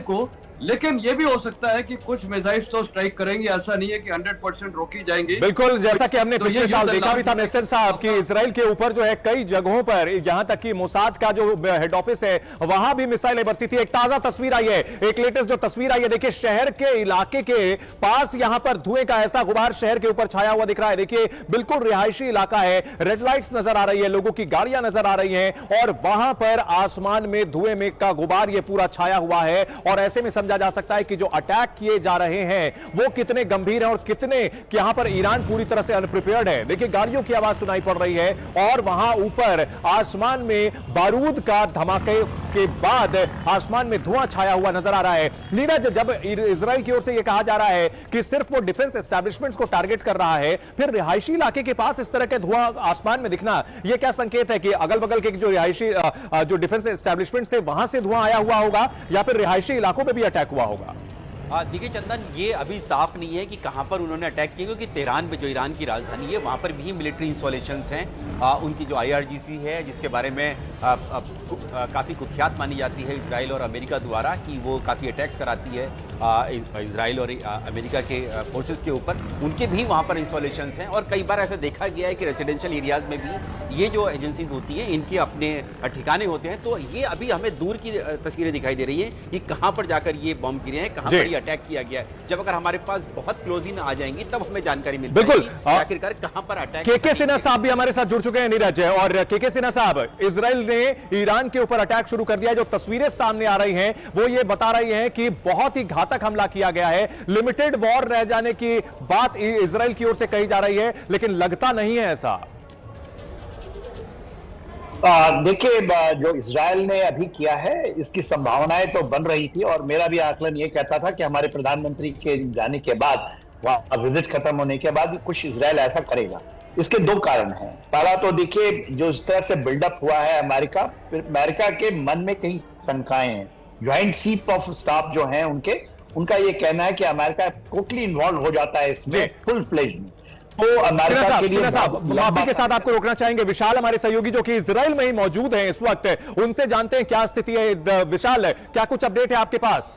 को, लेकिन ये भी हो सकता है कि कुछ मिसाइल्स तो स्ट्राइक करेंगे, ऐसा नहीं है कि 100% रोकी जाएंगी। बिल्कुल, जैसा कि हमने तो पिछले साल देखा भी था मिस्टर साहब कि इजराइल के ऊपर जो है कई जगहों पर, यहां तक कि मोसाद का जो हेड ऑफिस है वहां भी मिसाइलें बरसी थी। एक ताजा तस्वीर आई है, एक लेटेस्ट जो तस्वीर आई है, देखिए शहर के इलाके के पास यहां पर धुएं का ऐसा गुबार शहर के ऊपर छाया हुआ दिख रहा है। देखिए बिल्कुल रिहायशी इलाका है, रेड लाइट्स नजर आ रही है, लोगों की गाड़ियां नजर आ रही हैं और वहां पर आसमान में धुएं में का गुबार ये पूरा छाया हुआ है। और ऐसे में समझा जा सकता है कि जो अटैक किए जा रहे हैं वो कितने गंभीर हैं और कितने कि यहां पर ईरान पूरी तरह से अनप्रिपेयर्ड है। देखिए गाड़ियों की आवाज सुनाई पड़ रही है और वहां ऊपर आसमान में बारूद का धमाके के बाद आसमान में धुआं छाया हुआ नजर आ रहा है। नीरज, जब इजराइल की ओर से यह कहा जा रहा है कि सिर्फ वो डिफेंस एस्टैब्लिशमेंट्स को टारगेट कर रहा है, फिर रिहायशी इलाके के पास इस तरह के धुआं आसमान में दिखना, यह क्या संकेत है कि अगल बगल के जो रिहायशी जो डिफेंस एस्टैब्लिशमेंट्स थे वहां से धुआं आया हुआ होगा या फिर रिहायशी इलाकों में भी अटैक हुआ होगा? देखिए चंदन, ये अभी साफ नहीं है कि कहां पर उन्होंने अटैक किया, क्योंकि तेहरान में जो ईरान की राजधानी है वहां पर भी मिलिट्री इंस्टॉलेशंस हैं। उनकी जो IRGC है, जिसके बारे में काफ़ी कुख्यात मानी जाती है इजराइल और अमेरिका द्वारा कि वो काफ़ी अटैक्स कराती है इजराइल और अमेरिका के फोर्सेस के ऊपर, उनके भी वहाँ पर इंस्टॉलेशंस हैं। और कई बार ऐसा देखा गया है कि रेजिडेंशियल एरियाज़ में भी ये जो एजेंसीज होती हैं इनके अपने ठिकाने होते हैं। तो ये अभी हमें दूर की तस्वीरें दिखाई दे रही हैं कि कहाँ पर जाकर ये बम गिरे हैं, कहाँ पर ये अटैक किया गया है। जब अगर हमारे पास बहुत क्लोज इन आ जाएंगी तब हमें जानकारी मिल बिल्कुल आखिरकार कहाँ पर अटैक। के सिन्हा साहब भी हमारे साथ जुड़ चुके हैं नीरज, और के सिन्हा साहब, इजराइल ने ईरान के ऊपर अटैक शुरू कर दिया है। जो तस्वीरें सामने आ रही हैं वो ये बता रही हैं कि बहुत ही घातक हमला किया गया है, लिमिटेड वॉर रह जाने की बात इजराइल की ओर से कही जा रही है, लेकिन लगता नहीं है ऐसा। देखिए, जो इजराइल ने अभी किया है इसकी संभावनाएं तो बन रही थी और मेरा भी आकलन ये कहता था कि हमारे प्रधानमंत्री के जाने के बाद, वहां विजिट खत्म होने के बाद कुछ इजराइल ऐसा करेगा। इसके दो कारण हैं। पहला तो देखिए, जो इस तरह से बिल्डअप हुआ है अमेरिका के मन में कई शंकाएं हैं। ज्वाइंट चीफ ऑफ स्टाफ जो हैं उनका ये कहना है कि अमेरिका टोटली इन्वॉल्व हो जाता है इसमें, फुल फ्लेज में। तो अमेरिका के लिए माफी के साथ आपको रोकना चाहेंगे। विशाल हमारे सहयोगी जो कि इजराइल में ही मौजूद हैं इस वक्त, उनसे जानते हैं क्या स्थिति है। विशाल, क्या कुछ अपडेट है आपके पास?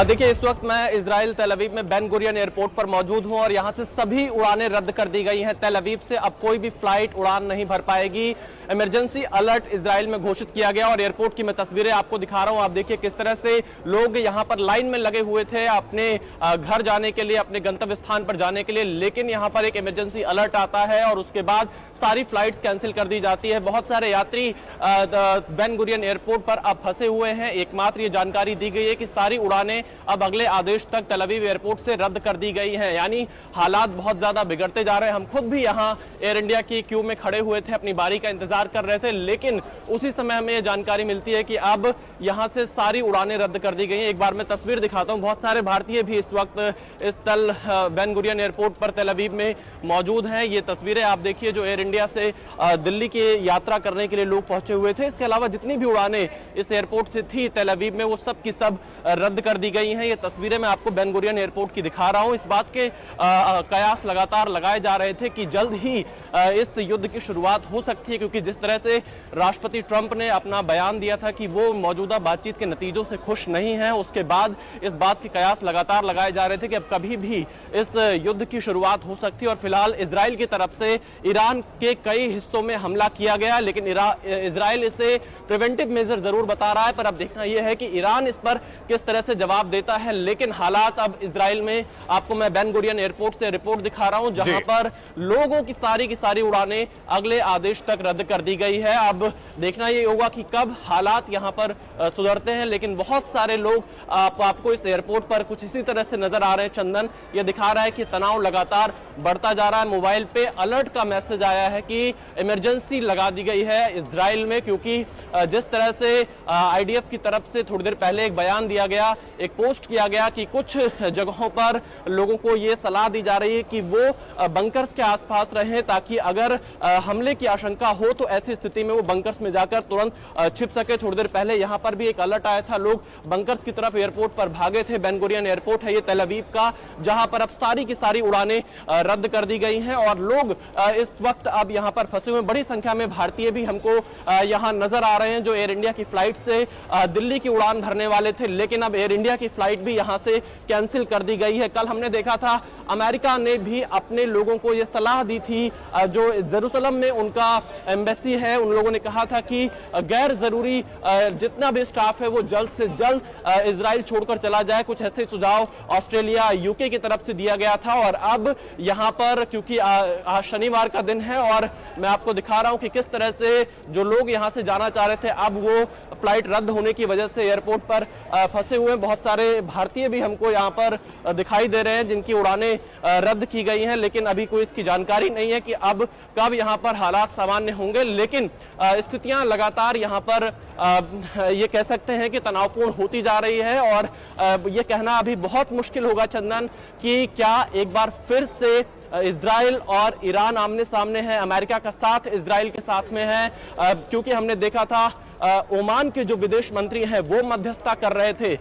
देखिए, इस वक्त मैं इजराइल तेल अवीव में बेन गुरियन एयरपोर्ट पर मौजूद हूं और यहां से सभी उड़ानें रद्द कर दी गई हैं। तेल अवीव से अब कोई भी फ्लाइट उड़ान नहीं भर पाएगी। इमरजेंसी अलर्ट इजराइल में घोषित किया गया और एयरपोर्ट की मैं तस्वीरें आपको दिखा रहा हूं। आप देखिए किस तरह से लोग यहां पर लाइन में लगे हुए थे अपने घर जाने के लिए, अपने गंतव्य स्थान पर जाने के लिए, लेकिन यहां पर एक इमरजेंसी अलर्ट आता है और उसके बाद सारी फ्लाइट्स कैंसिल कर दी जाती है। बहुत सारे यात्री बेन गुरियन एयरपोर्ट पर अब फंसे हुए हैं। एकमात्र ये जानकारी दी गई है कि सारी उड़ानें अब अगले आदेश तक तेल अवीव एयरपोर्ट से रद्द कर दी गई हैं। यानी हालात बहुत ज्यादा बिगड़ते जा रहे हैं। हम खुद भी यहां एयर इंडिया की क्यू में खड़े हुए थे, अपनी बारी का इंतजार कर रहे थे, लेकिन उसी समय हमें यह जानकारी मिलती है कि अब यहां से सारी उड़ानें रद्द कर दी गई हैं। एक बार मैं तस्वीर दिखाता हूं। बहुत सारे भारतीय भी इस वक्त इस बेन गुरियन एयरपोर्ट पर तेल अवीव में मौजूद हैं। ये तस्वीरें आप देखिए जो एयर इंडिया से दिल्ली की यात्रा करने के लिए लोग पहुंचे हुए थे। इसके अलावा जितनी भी उड़ानें इस एयरपोर्ट से थी तेल अवीव में, वो सब की सब रद्द कर दी गई हैं। ये तस्वीरें मैं आपको बेन गुरियन एयरपोर्ट की दिखा रहा हूं। इस बात के कयास लगातार लगाए जा रहे थे कि जल्द ही इस युद्ध की शुरुआत हो सकती है, क्योंकि जिस तरह से राष्ट्रपति ट्रंप ने अपना बयान दिया था कि वो मौजूदा बातचीत के नतीजों से खुश नहीं है, उसके बाद इस बात के कयास लगातार लगाए जा रहे थे कि अब कभी भी इस युद्ध की शुरुआत हो सकती है। और फिलहाल इजराइल की तरफ से ईरान के कई हिस्सों में हमला किया गया, लेकिन इजराइल इसे प्रिवेंटिव मेजर जरूर बता रहा है, पर अब देखना यह है कि ईरान इस पर किस तरह से जवाब देता है। लेकिन हालात अब इजराइल में, आपको मैं बेन गुरियन एयरपोर्ट से रिपोर्ट दिखा रहा हूं जहां पर लोगों की सारी उड़ानें अगले आदेश तक रद्द कर दी गई है। अब देखना यह होगा कि कब हालात यहां पर सुधरते हैं, लेकिन बहुत सारे लोग आपको इस एयरपोर्ट पर कुछ इसी तरह से नजर आ रहे हैं। चंदन, यह दिखा रहा है कि तनाव लगातार बढ़ता जा रहा है। मोबाइल पे अलर्ट का मैसेज आया है कि इमरजेंसी लगा दी गई है इजराइल में, क्योंकि जिस तरह से IDF की तरफ से थोड़ी देर पहले एक बयान दिया गया, एक पोस्ट किया गया कि कुछ जगहों पर लोगों को यह सलाह दी जा रही है कि वो बंकर्स के आसपास रहें, ताकि अगर हमले की आशंका हो तो तो ऐसी स्थिति में वो बंकर्स में जाकर तुरंत छिप सके। थोड़ी देर पहले यहां पर भी एक अलर्ट आया था, लोग बंकर्स की तरफ एयरपोर्ट पर भागे थे। बेन गुरियन एयरपोर्ट है ये तेल अवीव का, जहां पर अब सारी की सारी उड़ानें रद्द कर दी गई हैं और लोग इस वक्त अब यहां पर फंसे हुए। बड़ी संख्या में भारतीय भी हमको यहां नजर आ रहे हैं जो एयर इंडिया की फ्लाइट से दिल्ली की उड़ान भरने वाले थे, लेकिन अब एयर इंडिया की फ्लाइट भी यहां से कैंसिल कर दी गई है। कल हमने देखा था अमेरिका ने भी अपने लोगों को यह सलाह दी थी, जो जेरूसलम में उनका एम्बेसी है, उन लोगों ने कहा था कि गैर जरूरी जितना भी स्टाफ है वो जल्द से जल्द इजराइल छोड़कर चला जाए। कुछ ऐसे सुझाव ऑस्ट्रेलिया, यूके की तरफ से दिया गया था और अब यहां पर क्योंकि आज शनिवार का दिन है और मैं आपको दिखा रहा हूं कि किस तरह से जो लोग यहां से जाना चाह रहे थे अब वो फ्लाइट रद्द होने की वजह से एयरपोर्ट पर फंसे हुए हैं। बहुत सारे भारतीय भी हमको यहां पर दिखाई दे रहे हैं जिनकी उड़ानें रद्द की गई हैं, लेकिन अभी कोई इसकी जानकारी नहीं है कि अब कब यहां पर हालात सामान्य होंगे। लेकिन स्थितियां लगातार यहां पर ये कह सकते हैं कि तनावपूर्ण होती जा रही है और ये कहना अभी बहुत मुश्किल होगा चंदन कि क्या एक बार फिर से इजराइल और ईरान आमने सामने है, अमेरिका का साथ इजराइल के साथ में है, क्योंकि हमने देखा था ओमान के जो विदेश मंत्री हैं वो मध्यस्थता कर रहे थे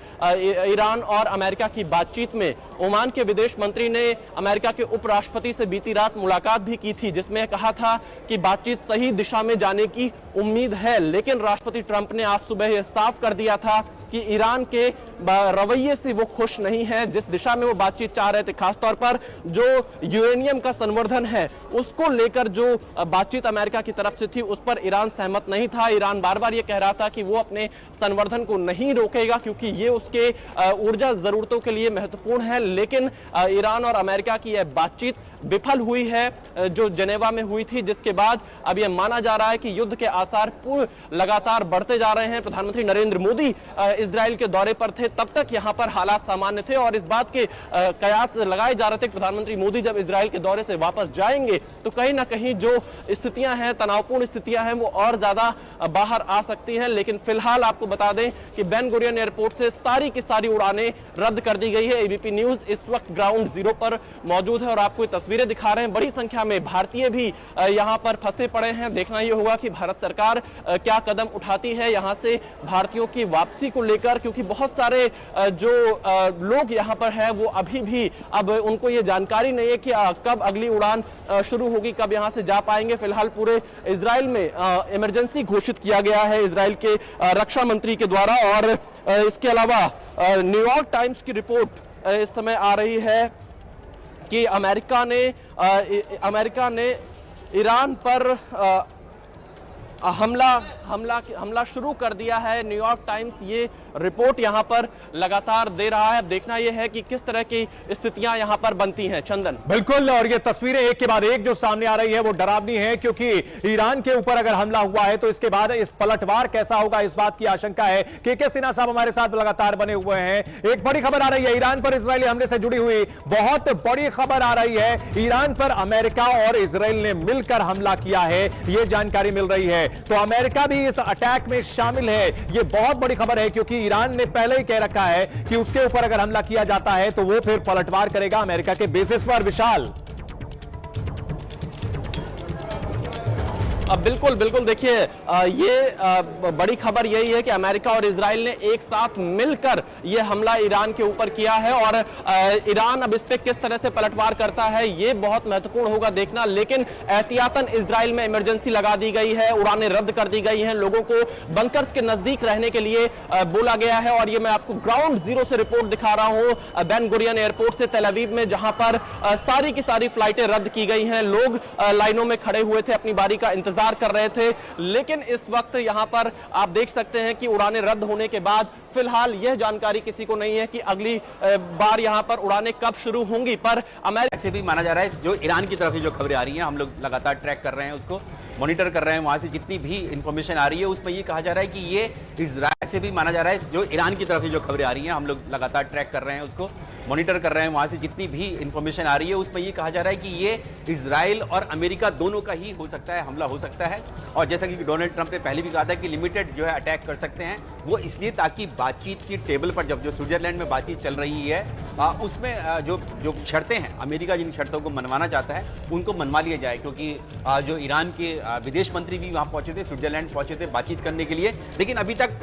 ईरान और अमेरिका की बातचीत में। ओमान के विदेश मंत्री ने अमेरिका के उपराष्ट्रपति से बीती रात मुलाकात भी की थी, जिसमें कहा था कि बातचीत सही दिशा में जाने की उम्मीद है, लेकिन राष्ट्रपति ट्रंप ने आज सुबह यह साफ कर दिया था कि ईरान के रवैये से वो खुश नहीं है। जिस दिशा में वो बातचीत चाह रहे थे, खासतौर पर जो यूरेनियम का संवर्धन है उसको लेकर जो बातचीत अमेरिका की तरफ से थी उस पर ईरान सहमत नहीं था। ईरान बार बार ये कह रहा था कि वो अपने संवर्धन को नहीं रोकेगा क्योंकि ये उसके ऊर्जा जरूरतों के लिए महत्वपूर्ण है, लेकिन ईरान और अमेरिका की यह बातचीत विफल हुई है जो जेनेवा में हुई थी, जिसके बाद अब यह माना जा रहा है कि युद्ध के आसार लगातार बढ़ते जा रहे हैं। प्रधानमंत्री नरेंद्र मोदी इजराइल के दौरे पर थे, तब तक यहां पर हालात सामान्य थे और इस बात के कयास लगाए जा रहे थे कि प्रधानमंत्री मोदी जब इजराइल के दौरे से वापस जाएंगे तो कहीं ना कहीं जो स्थितियां हैं, तनावपूर्ण स्थितियां हैं, वो और ज्यादा बाहर आ सकती हैं। लेकिन फिलहाल आपको बता दें कि बेन गुरियन एयरपोर्ट से सारी की सारी उड़ानें रद्द कर दी गई है। एबीपी न्यूज इस वक्त ग्राउंड जीरो पर मौजूद है और आपको तस्वीरें दिखा रहे हैं। बड़ी संख्या में भारतीय भी यहां पर फंसे पड़े हैं। देखना यह होगा कि भारत सरकार क्या कदम उठाती है यहां से भारतीयों की वापसी को लेकर, क्योंकि बहुत सारे जो लोग यहां पर है वो अभी भी अब उनको ये जानकारी नहीं है कि कब अगली उड़ान शुरू होगी, कब यहां से जा पाएंगे। फिलहाल पूरे इजराइल में इमरजेंसी घोषित किया गया है इजराइल के रक्षा मंत्री के द्वारा और इसके अलावा न्यूयॉर्क टाइम्स की रिपोर्ट इस समय आ रही है कि अमेरिका ने ईरान पर हमला शुरू कर दिया है। न्यूयॉर्क टाइम्स ये रिपोर्ट यहां पर लगातार दे रहा है। देखना यह है कि किस तरह की स्थितियां यहां पर बनती हैं। चंदन, बिल्कुल, और ये तस्वीरें एक के बाद एक जो सामने आ रही है वो डरावनी है, क्योंकि ईरान के ऊपर अगर हमला हुआ है तो इसके बाद इस पलटवार कैसा होगा, इस बात की आशंका है। के सिन्हा साहब हमारे साथ लगातार बने हुए हैं। एक बड़ी खबर आ रही है ईरान पर इजरायली हमले से जुड़ी हुई, बहुत बड़ी खबर आ रही है। ईरान पर अमेरिका और इजरायल ने मिलकर हमला किया है, यह जानकारी मिल रही है। तो अमेरिका भी इस अटैक में शामिल है, यह बहुत बड़ी खबर है, क्योंकि ईरान ने पहले ही कह रखा है कि उसके ऊपर अगर हमला किया जाता है तो वो फिर पलटवार करेगा अमेरिका के बेसिस पर। विशाल, बिल्कुल बिल्कुल, देखिए ये बड़ी खबर यही है कि अमेरिका और इजराइल ने एक साथ मिलकर ये हमला ईरान के ऊपर किया है और ईरान अब इस पे किस तरह से पलटवार करता है ये बहुत महत्वपूर्ण होगा देखना। लेकिन एहतियातन इजराइल में इमरजेंसी लगा दी गई है, उड़ानें रद्द कर दी गई हैं, लोगों को बंकर्स के नजदीक रहने के लिए बोला गया है। और ये मैं आपको ग्राउंड जीरो से रिपोर्ट दिखा रहा हूं बेन गुरियन एयरपोर्ट से तेल अवीव में, जहां पर सारी की सारी फ्लाइटें रद्द की गई हैं। लोग लाइनों में खड़े हुए थे, अपनी बारी का इंतजार कर रहे थे, लेकिन इस वक्त यहां पर आप देख सकते हैं कि उड़ानें रद्द होने के बाद फिलहाल यह जानकारी किसी को नहीं है कि अगली बार यहां पर उड़ानें कब शुरू होंगी। पर अमेरिका ऐसे भी माना जा रहा है, जो ईरान की तरफ से जो खबरें आ रही हैं हम लोग लगातार ट्रैक कर रहे हैं, उसको मॉनिटर कर रहे हैं, वहां से जितनी भी इंफॉर्मेशन आ रही है उसमें ये कहा जा रहा है कि ये इजराइल से भी माना जा रहा है, जो ईरान की तरफ से जो खबरें आ रही हैं हम लोग लगातार ट्रैक कर रहे हैं, उसको मॉनिटर कर रहे हैं, वहां से जितनी भी इंफॉर्मेशन आ रही है उसमें ये कहा जा रहा है कि ये इजराइल और अमेरिका दोनों का ही हो सकता है, हमला हो सकता है। और जैसा कि डोनाल्ड ट्रंप ने पहले भी कहा था कि लिमिटेड जो है अटैक कर सकते हैं, वो इसलिए ताकि बातचीत की टेबल पर जब जो स्विट्जरलैंड में बातचीत चल रही है उसमें जो शर्तें हैं, अमेरिका जिन शर्तों को मनवाना चाहता है उनको मनवा लिया जाए, क्योंकि जो ईरान के विदेश मंत्री भी वहां पहुंचे थे, स्विट्जरलैंड पहुंचे थे बातचीत करने के लिए। लेकिन अभी तक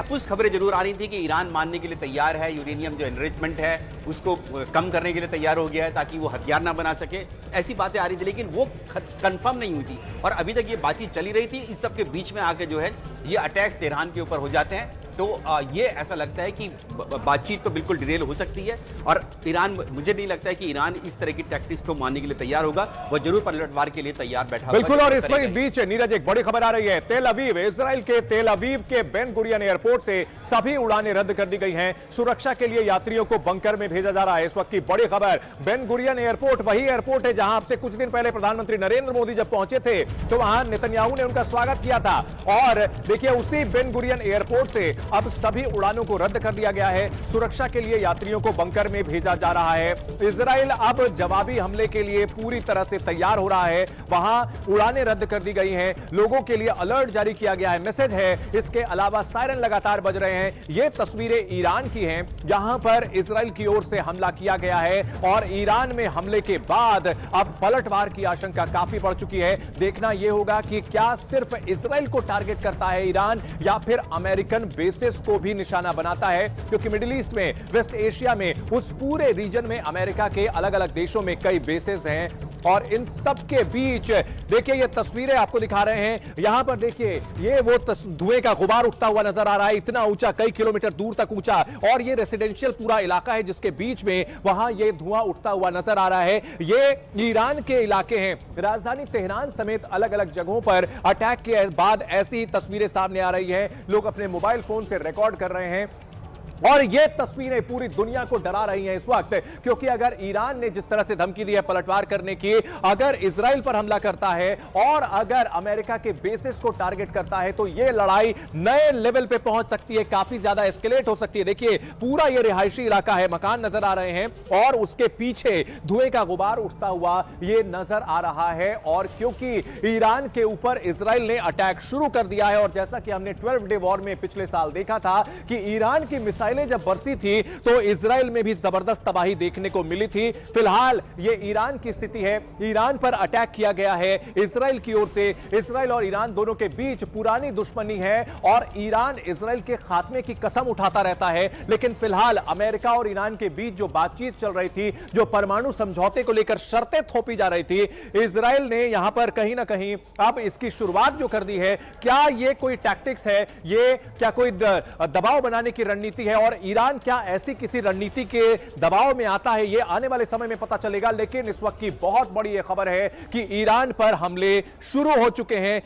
कुछ खबरें जरूर आ रही थी कि ईरान मानने के लिए तैयार है, यूरेनियम जो एनरिचमेंट है उसको कम करने के लिए तैयार हो गया है ताकि वो हथियार ना बना सके, ऐसी बातें आ रही थी। लेकिन वो कंफर्म नहीं हुई थी और अभी तक ये बातचीत चली रही थी। इस सब के बीच में आके जो है ये अटैक्स तेहरान के ऊपर हो जाते हैं, तो ये ऐसा लगता है कि बातचीत तो बिल्कुल डिरेल हो सकती है। और ईरान, मुझे नहीं लगता है कि ईरान इस तरह की टैक्टिक्स को मानने के लिए तैयार होगा, वो जरूर पलटवार के लिए तैयार बैठा होगा। बिल्कुल। और इसमें बीच नीरज एक बड़ी खबर आ रही है, तेल अवीव, इजराइल के तेल अवीव के बेन गुरियन एयरपोर्ट से सभी उड़ानें रद्द कर दी गई हैं। सुरक्षा के लिए यात्रियों को बंकर में भेजा जा रहा है। इस वक्त की बड़ी खबर, बेन गुरियन एयरपोर्ट वही एयरपोर्ट है जहां से कुछ दिन पहले प्रधानमंत्री नरेंद्र मोदी जब पहुंचे थे तो वहां नेतन्याहू ने उनका स्वागत किया था। और देखिए उसी बेन गुरियन एयरपोर्ट से अब सभी उड़ानों को रद्द कर दिया गया है। सुरक्षा के लिए यात्रियों को बंकर में भेजा जा रहा है। इजराइल अब जवाबी हमले के लिए पूरी तरह से तैयार हो रहा है। वहां उड़ानें रद्द कर दी गई हैं, लोगों के लिए अलर्ट जारी किया गया है, मैसेज है। इसके अलावा सायरन लगातार बज रहे हैं। ये तस्वीरें ईरान की हैं जहां पर इजराइल की ओर से हमला किया गया है और ईरान में हमले के बाद अब पलटवार की आशंका काफी बढ़ चुकी है। देखना यह होगा कि क्या सिर्फ इजराइल को टारगेट करता है ईरान या फिर अमेरिकन बेसिस को भी निशाना बनाता है, क्योंकि मिडिल ईस्ट में, वेस्ट एशिया में, उस पूरे रीजन में अमेरिका के अलग अलग देशों में कई बेसेस हैं। और इन सब के बीच देखिए ये तस्वीरें आपको दिखा रहे हैं। यहां पर देखिए ये वो धुएं का गुबार उठता हुआ नजर आ रहा है, इतना ऊंचा, कई किलोमीटर दूर तक ऊंचा, और ये रेसिडेंशियल पूरा इलाका है जिसके बीच में वहां ये धुआं उठता हुआ नजर आ रहा है। ये ईरान के इलाके हैं। राजधानी तेहरान समेत अलग अलग जगहों पर अटैक के बाद ऐसी ही तस्वीरें सामने आ रही हैं। लोग अपने मोबाइल फोन से रिकॉर्ड कर रहे हैं और ये तस्वीरें पूरी दुनिया को डरा रही हैं इस वक्त, क्योंकि अगर ईरान ने जिस तरह से धमकी दी है पलटवार करने की, अगर इजराइल पर हमला करता है और अगर अमेरिका के बेसिस को टारगेट करता है तो ये लड़ाई नए लेवल पे पहुंच सकती है, काफी ज्यादा एस्केलेट हो सकती है। देखिए पूरा ये रिहायशी इलाका है, मकान नजर आ रहे हैं और उसके पीछे धुएं का गुबार उठता हुआ ये नजर आ रहा है। और क्योंकि ईरान के ऊपर इजराइल ने अटैक शुरू कर दिया है, और जैसा कि हमने 12 डे वॉर में पिछले साल देखा था कि ईरान की मिसाइल जब बरसी थी तो इजराइल में भी जबरदस्त तबाही देखने को मिली थी। फिलहाल ये ईरान की स्थिति है, ईरान पर अटैक किया गया है इजराइल की ओर से। इजराइल और ईरान दोनों के बीच पुरानी दुश्मनी है और ईरान इजराइल के खात्मे की कसम उठाता रहता है। लेकिन फिलहाल अमेरिका और ईरान के बीच जो बातचीत चल रही थी, जो परमाणु समझौते को लेकर शर्तें थोपी जा रही थी, इजराइल ने यहां पर कहीं ना कहीं अब इसकी शुरुआत जो कर दी है। क्या ये कोई टैक्टिक्स है, ये क्या कोई दबाव बनाने की रणनीति है और ईरान क्या ऐसी किसी रणनीति के दबाव में आता है, ये आने वाले समय में पता चलेगा। लेकिन इस वक्त की बहुत बड़ी यह खबर है कि ईरान पर हमले शुरू हो चुके हैं।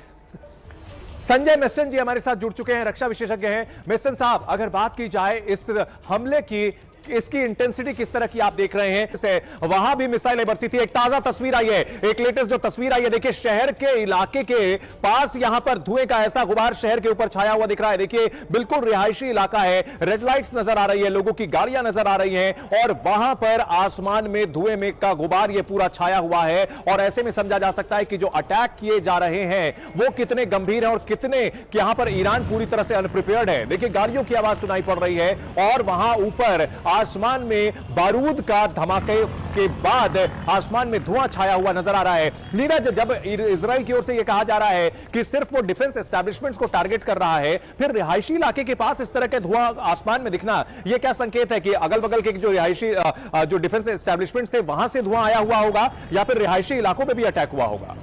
संजय मिस्टन जी हमारे साथ जुड़ चुके हैं, रक्षा विशेषज्ञ हैं। मिस्टन साहब, अगर बात की जाए इस हमले की, इसकी इंटेंसिटी किस तरह की आप देख रहे हैं? वहां भी मिसाइलें बरसी थी। एक ताजा तस्वीर आई है, एक लेटेस्ट जो तस्वीर आई है, देखिए शहर के इलाके के पास यहां पर धुएं का ऐसा गुबार शहर के ऊपर छाया हुआ दिख रहा है। देखिए बिल्कुल रिहायशी इलाका है, रेड लाइट्स नजर आ रही है, लोगों की गाड़ियां नजर आ रही हैं और वहां पर आसमान में धुएं में का गुबार ये पूरा छाया हुआ है। और ऐसे में समझा जा सकता है कि जो अटैक किए जा रहे हैं वो कितने गंभीर हैं और कितने यहां पर ईरान पूरी तरह से अनप्रिपेयर्ड है। देखिए गाड़ियों की आवाज सुनाई पड़ रही है और वहां ऊपर आसमान में बारूद का धमाके के बाद आसमान में धुआं छाया हुआ नजर आ रहा है। नीरज, जब इजराइल की ओर से यह कहा जा रहा है कि सिर्फ वो डिफेंस एस्टैब्लिशमेंट्स को टारगेट कर रहा है, फिर रिहायशी इलाके के पास इस तरह के धुआं आसमान में दिखना, यह क्या संकेत है कि अगल बगल के जो रिहायशी जो डिफेंस एस्टैब्लिशमेंट्स थे वहां से धुआं आया हुआ होगा या फिर रिहायशी इलाकों में भी अटैक हुआ होगा?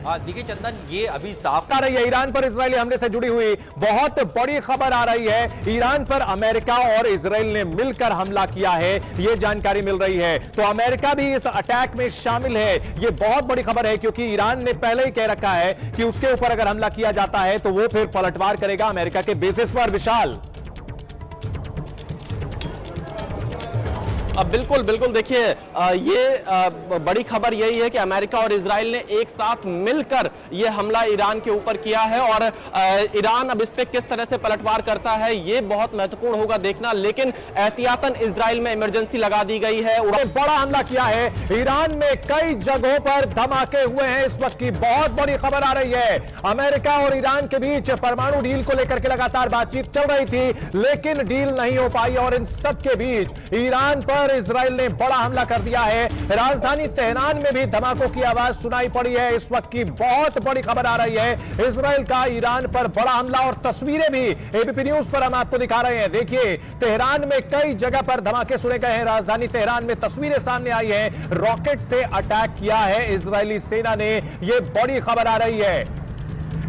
देखिए चंदन, ये अभी साफ आ रही है ईरान पर इजरायली हमले से जुड़ी हुई बहुत बड़ी खबर आ रही है। ईरान पर अमेरिका और इजराइल ने मिलकर हमला किया है, यह जानकारी मिल रही है। तो अमेरिका भी इस अटैक में शामिल है, यह बहुत बड़ी खबर है, क्योंकि ईरान ने पहले ही कह रखा है कि उसके ऊपर अगर हमला किया जाता है तो वो फिर पलटवार करेगा अमेरिका के बेसिस पर। विशाल, बिल्कुल बिल्कुल, देखिए ये बड़ी खबर यही है कि अमेरिका और इजराइल ने एक साथ मिलकर ये हमला ईरान के ऊपर किया है और ईरान अब इस पे किस तरह से पलटवार करता है ये बहुत महत्वपूर्ण होगा देखना। लेकिन एहतियातन इजराइल में इमरजेंसी लगा दी गई है। बड़ा हमला किया है ईरान में, कई जगहों पर धमाके हुए हैं। इस वक्त की बहुत बड़ी खबर आ रही है, अमेरिका और ईरान के बीच परमाणु डील को लेकर के लगातार बातचीत चल रही थी, लेकिन डील नहीं हो पाई और इन सब के बीच ईरान पर इजराइल ने बड़ा हमला कर दिया है। राजधानी तेहरान में भी धमाकों की आवाज सुनाई पड़ी है। इस वक्त की बहुत बड़ी खबर आ रही है, इजराइल का ईरान पर बड़ा हमला, और तस्वीरें भी एबीपी न्यूज पर हम आपको दिखा रहे हैं। देखिए तेहरान में कई जगह पर धमाके सुने गए हैं। राजधानी तेहरान में तस्वीरें सामने आई है, रॉकेट से अटैक किया है इजरायली सेना ने, यह बड़ी खबर आ रही है।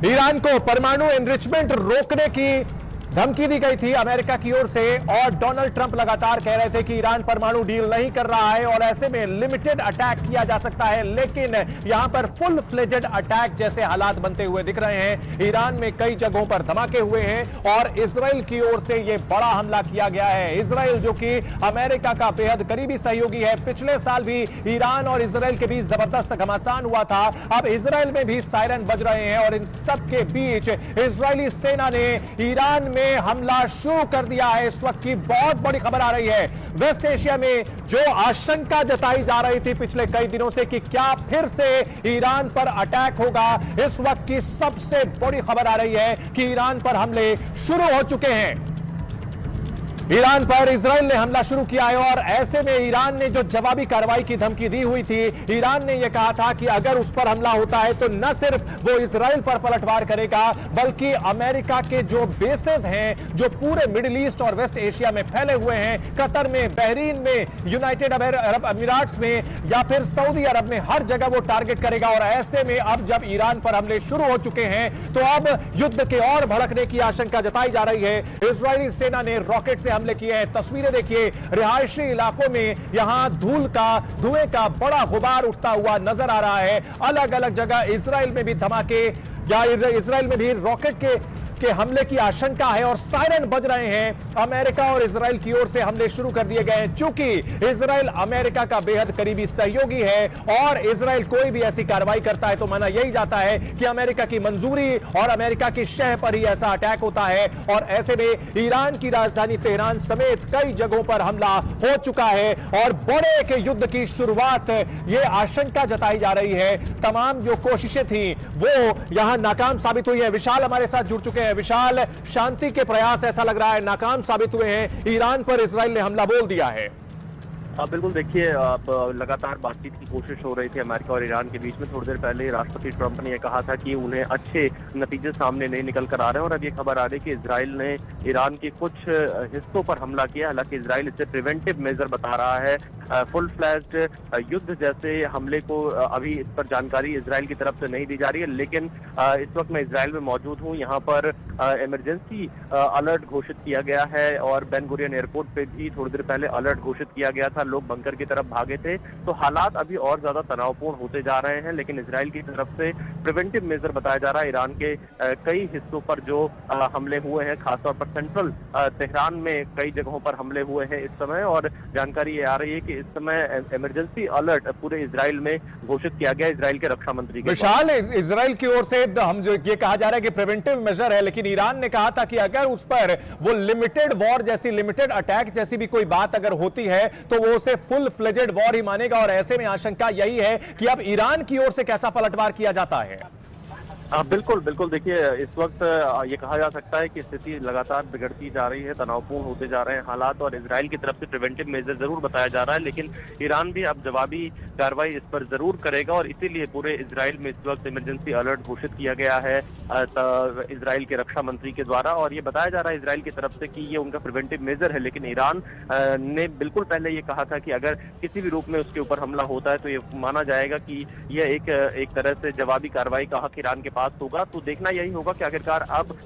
ईरान को परमाणु एनरिचमेंट रोकने की धमकी दी गई थी अमेरिका की ओर से, और डोनाल्ड ट्रंप लगातार कह रहे थे कि ईरान परमाणु डील नहीं कर रहा है और ऐसे में लिमिटेड अटैक किया जा सकता है, लेकिन यहां पर फुल फ्लेजेड अटैक जैसे हालात बनते हुए दिख रहे हैं। ईरान में कई जगहों पर धमाके हुए हैं और इजराइल की ओर से यह बड़ा हमला किया गया है। इजराइल जो कि अमेरिका का बेहद करीबी सहयोगी है, पिछले साल भी ईरान और इजराइल के बीच जबरदस्त घमासान हुआ था, अब इजराइल में भी सायरन बज रहे हैं और इन सब के बीच इजरायली सेना ने ईरान में हमला शुरू कर दिया है। इस वक्त की बहुत बड़ी खबर आ रही है, वेस्ट एशिया में जो आशंका जताई जा रही थी पिछले कई दिनों से कि क्या फिर से ईरान पर अटैक होगा, इस वक्त की सबसे बड़ी खबर आ रही है कि ईरान पर हमले शुरू हो चुके हैं। ईरान पर इजराइल ने हमला शुरू किया है और ऐसे में ईरान ने जो जवाबी कार्रवाई की धमकी दी हुई थी, ईरान ने यह कहा था कि अगर उस पर हमला होता है तो न सिर्फ वो इजराइल पर पलटवार करेगा बल्कि अमेरिका के जो बेसेस हैं जो पूरे मिडिल ईस्ट और वेस्ट एशिया में फैले हुए हैं, कतर में, बहरीन में, यूनाइटेड अरब अमीराट्स में या फिर सऊदी अरब में, हर जगह वो टारगेट करेगा। और ऐसे में अब जब ईरान पर हमले शुरू हो चुके हैं तो अब युद्ध के और भड़कने की आशंका जताई जा रही है। इजरायली सेना ने रॉकेट से हमले किए हैं, तस्वीरें देखिए, रिहायशी इलाकों में यहां धुएं का बड़ा गुबार उठता हुआ नजर आ रहा है। अलग अलग जगह इजराइल में भी धमाके या इजराइल में भी रॉकेट के हमले की आशंका है और सायरन बज रहे हैं। अमेरिका और इजराइल की ओर से हमले शुरू कर दिए गए हैं, चूंकि इजराइल अमेरिका का बेहद करीबी सहयोगी है और इजराइल कोई भी ऐसी कार्रवाई करता है तो माना यही जाता है कि अमेरिका की मंजूरी और अमेरिका की शह पर ही ऐसा अटैक होता है। और ऐसे में ईरान की राजधानी तेहरान समेत कई जगहों पर हमला हो चुका है और बड़े के युद्ध की शुरुआत, ये आशंका जताई जा रही है, तमाम जो कोशिशें थी वो यहां नाकाम साबित हुई है। विशाल हमारे साथ जुड़ चुके हैं। विशाल, शांति के प्रयास ऐसा लग रहा है नाकाम साबित हुए हैं, ईरान पर इजराइल ने हमला बोल दिया है। बिल्कुल, देखिए अब लगातार बातचीत की कोशिश हो रही थी अमेरिका और ईरान के बीच में। थोड़ी देर पहले राष्ट्रपति ट्रंप ने यह कहा था कि उन्हें अच्छे नतीजे सामने नहीं निकल कर आ रहे हैं और अब ये खबर आ रही है कि इजराइल ने ईरान के कुछ हिस्सों पर हमला किया। हालांकि इजराइल इसे प्रिवेंटिव मेजर बता रहा है, फुल फ्लैश्ड युद्ध जैसे हमले को अभी इस पर जानकारी इजराइल की तरफ से नहीं दी जा रही है। लेकिन इस वक्त मैं इजराइल में मौजूद हूँ, यहाँ पर इमरजेंसी अलर्ट घोषित किया गया है और बेन गुरियन एयरपोर्ट पे भी थोड़ी देर पहले अलर्ट घोषित किया गया था। लोग बंकर की तरफ भागे थे, तो हालात अभी और ज्यादा तनावपूर्ण होते जा रहे हैं। लेकिन इजराइल की तरफ से प्रिवेंटिव मेजर बताया जा रहा है। ईरान के कई हिस्सों पर जो हमले हुए हैं, खासतौर पर सेंट्रल तेहरान में कई जगहों पर हमले हुए हैं इस समय, और जानकारी ये आ रही है कि इस समय इमरजेंसी अलर्ट पूरे इजराइल में घोषित किया गया इजराइल के रक्षा मंत्री के। विशाल, इजराइल की ओर से हम जो ये कहा जा रहा है कि प्रिवेंटिव मेजर है, लेकिन ईरान ने कहा था कि अगर उस पर वो लिमिटेड वॉर जैसी, लिमिटेड अटैक जैसी भी कोई बात अगर होती है तो वो उसे फुल फ्लेजेड वॉर ही मानेगा। और ऐसे में आशंका यही है कि अब ईरान की ओर से कैसा पलटवार किया जाता है। बिल्कुल बिल्कुल, देखिए इस वक्त ये कहा जा सकता है कि स्थिति लगातार बिगड़ती जा रही है, तनावपूर्ण होते जा रहे हैं हालात, और इजराइल की तरफ से प्रिवेंटिव मेजर जरूर बताया जा रहा है, लेकिन ईरान भी अब जवाबी कार्रवाई इस पर जरूर करेगा और इसीलिए पूरे इजराइल में इस वक्त इमरजेंसी अलर्ट घोषित किया गया है इजराइल के रक्षा मंत्री के द्वारा। और ये बताया जा रहा है इजराइल की तरफ से कि ये उनका प्रिवेंटिव मेजर है, लेकिन ईरान ने बिल्कुल पहले ये कहा था कि अगर किसी भी रूप में उसके ऊपर हमला होता है तो ये माना जाएगा कि यह एक तरह से जवाबी कार्रवाई का हक ईरान के पास होगा। तो देखना यही होगा कि आखिरकार अब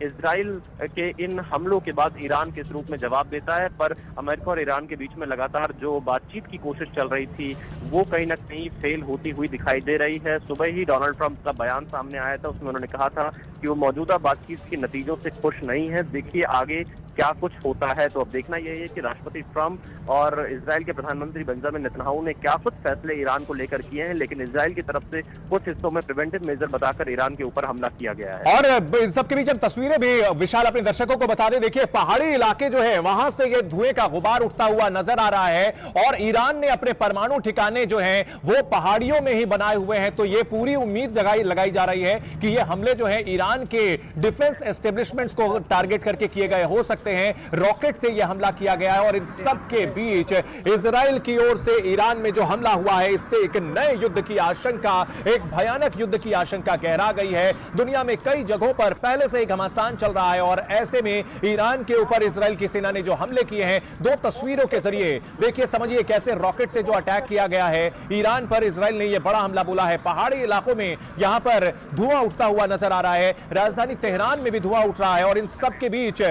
इजराइल के इन हमलों के बाद ईरान किस रूप में जवाब देता है। पर अमेरिका और ईरान के बीच में लगातार जो बातचीत की कोशिश चल रही थी वो कहीं ना कहीं फेल होती हुई दिखाई दे रही है। सुबह ही डोनाल्ड ट्रंप का बयान सामने आया था, उसमें उन्होंने कहा था कि वो मौजूदा बातचीत के नतीजों से खुश नहीं है। देखिए आगे क्या कुछ होता है। तो अब देखना यही है कि राष्ट्रपति ट्रंप और इजराइल के प्रधानमंत्री बेंजामिन नेतन्याहू ने क्या कुछ फैसले ईरान को लेकर किए हैं, लेकिन इजराइल की तरफ से कुछ हिस्सों में प्रिवेंटिव मेजर बताकर ईरान के ऊपर हमला किया गया है। और इन सबके बीच हम तस्वीरें भी विशाल अपने दर्शकों को बता दें। देखिए पहाड़ी इलाके जो है वहां से ये धुएं का गुबार उठता हुआ नजर आ रहा है और ईरान ने अपने परमाणु ठिकाने जो हैं वो पहाड़ियों में ही बनाए हुए हैं। तो ये पूरी उम्मीद लगाई जा रही है कि ये हमले जो है ईरान के डिफेंस एस्टेब्लिशमेंट्स को टारगेट करके किए गए हो सकते हैं। रॉकेट से यह हमला किया गया है और इन सब के बीच इजराइल की ओर से ईरान में जो हमला हुआ है इससे एक नए युद्ध की आशंका, एक भयानक युद्ध की आशंका गहरा गई है। दुनिया में कई जगहों पर पहले से एक घमासान चल रहा है और ऐसे में ईरान के ऊपर इजराइल की सेना ने जो हमले किए हैं, दो तस्वीरों के जरिए देखिए समझिए कैसे रॉकेट से जो अटैक किया गया है ईरान पर, इजराइल ने यह बड़ा हमला बोला है। पहाड़ी इलाकों में यहां पर धुआं उठता हुआ नजर आ रहा है, राजधानी तेहरान में भी धुआं उठ रहा है और इन सब के बीच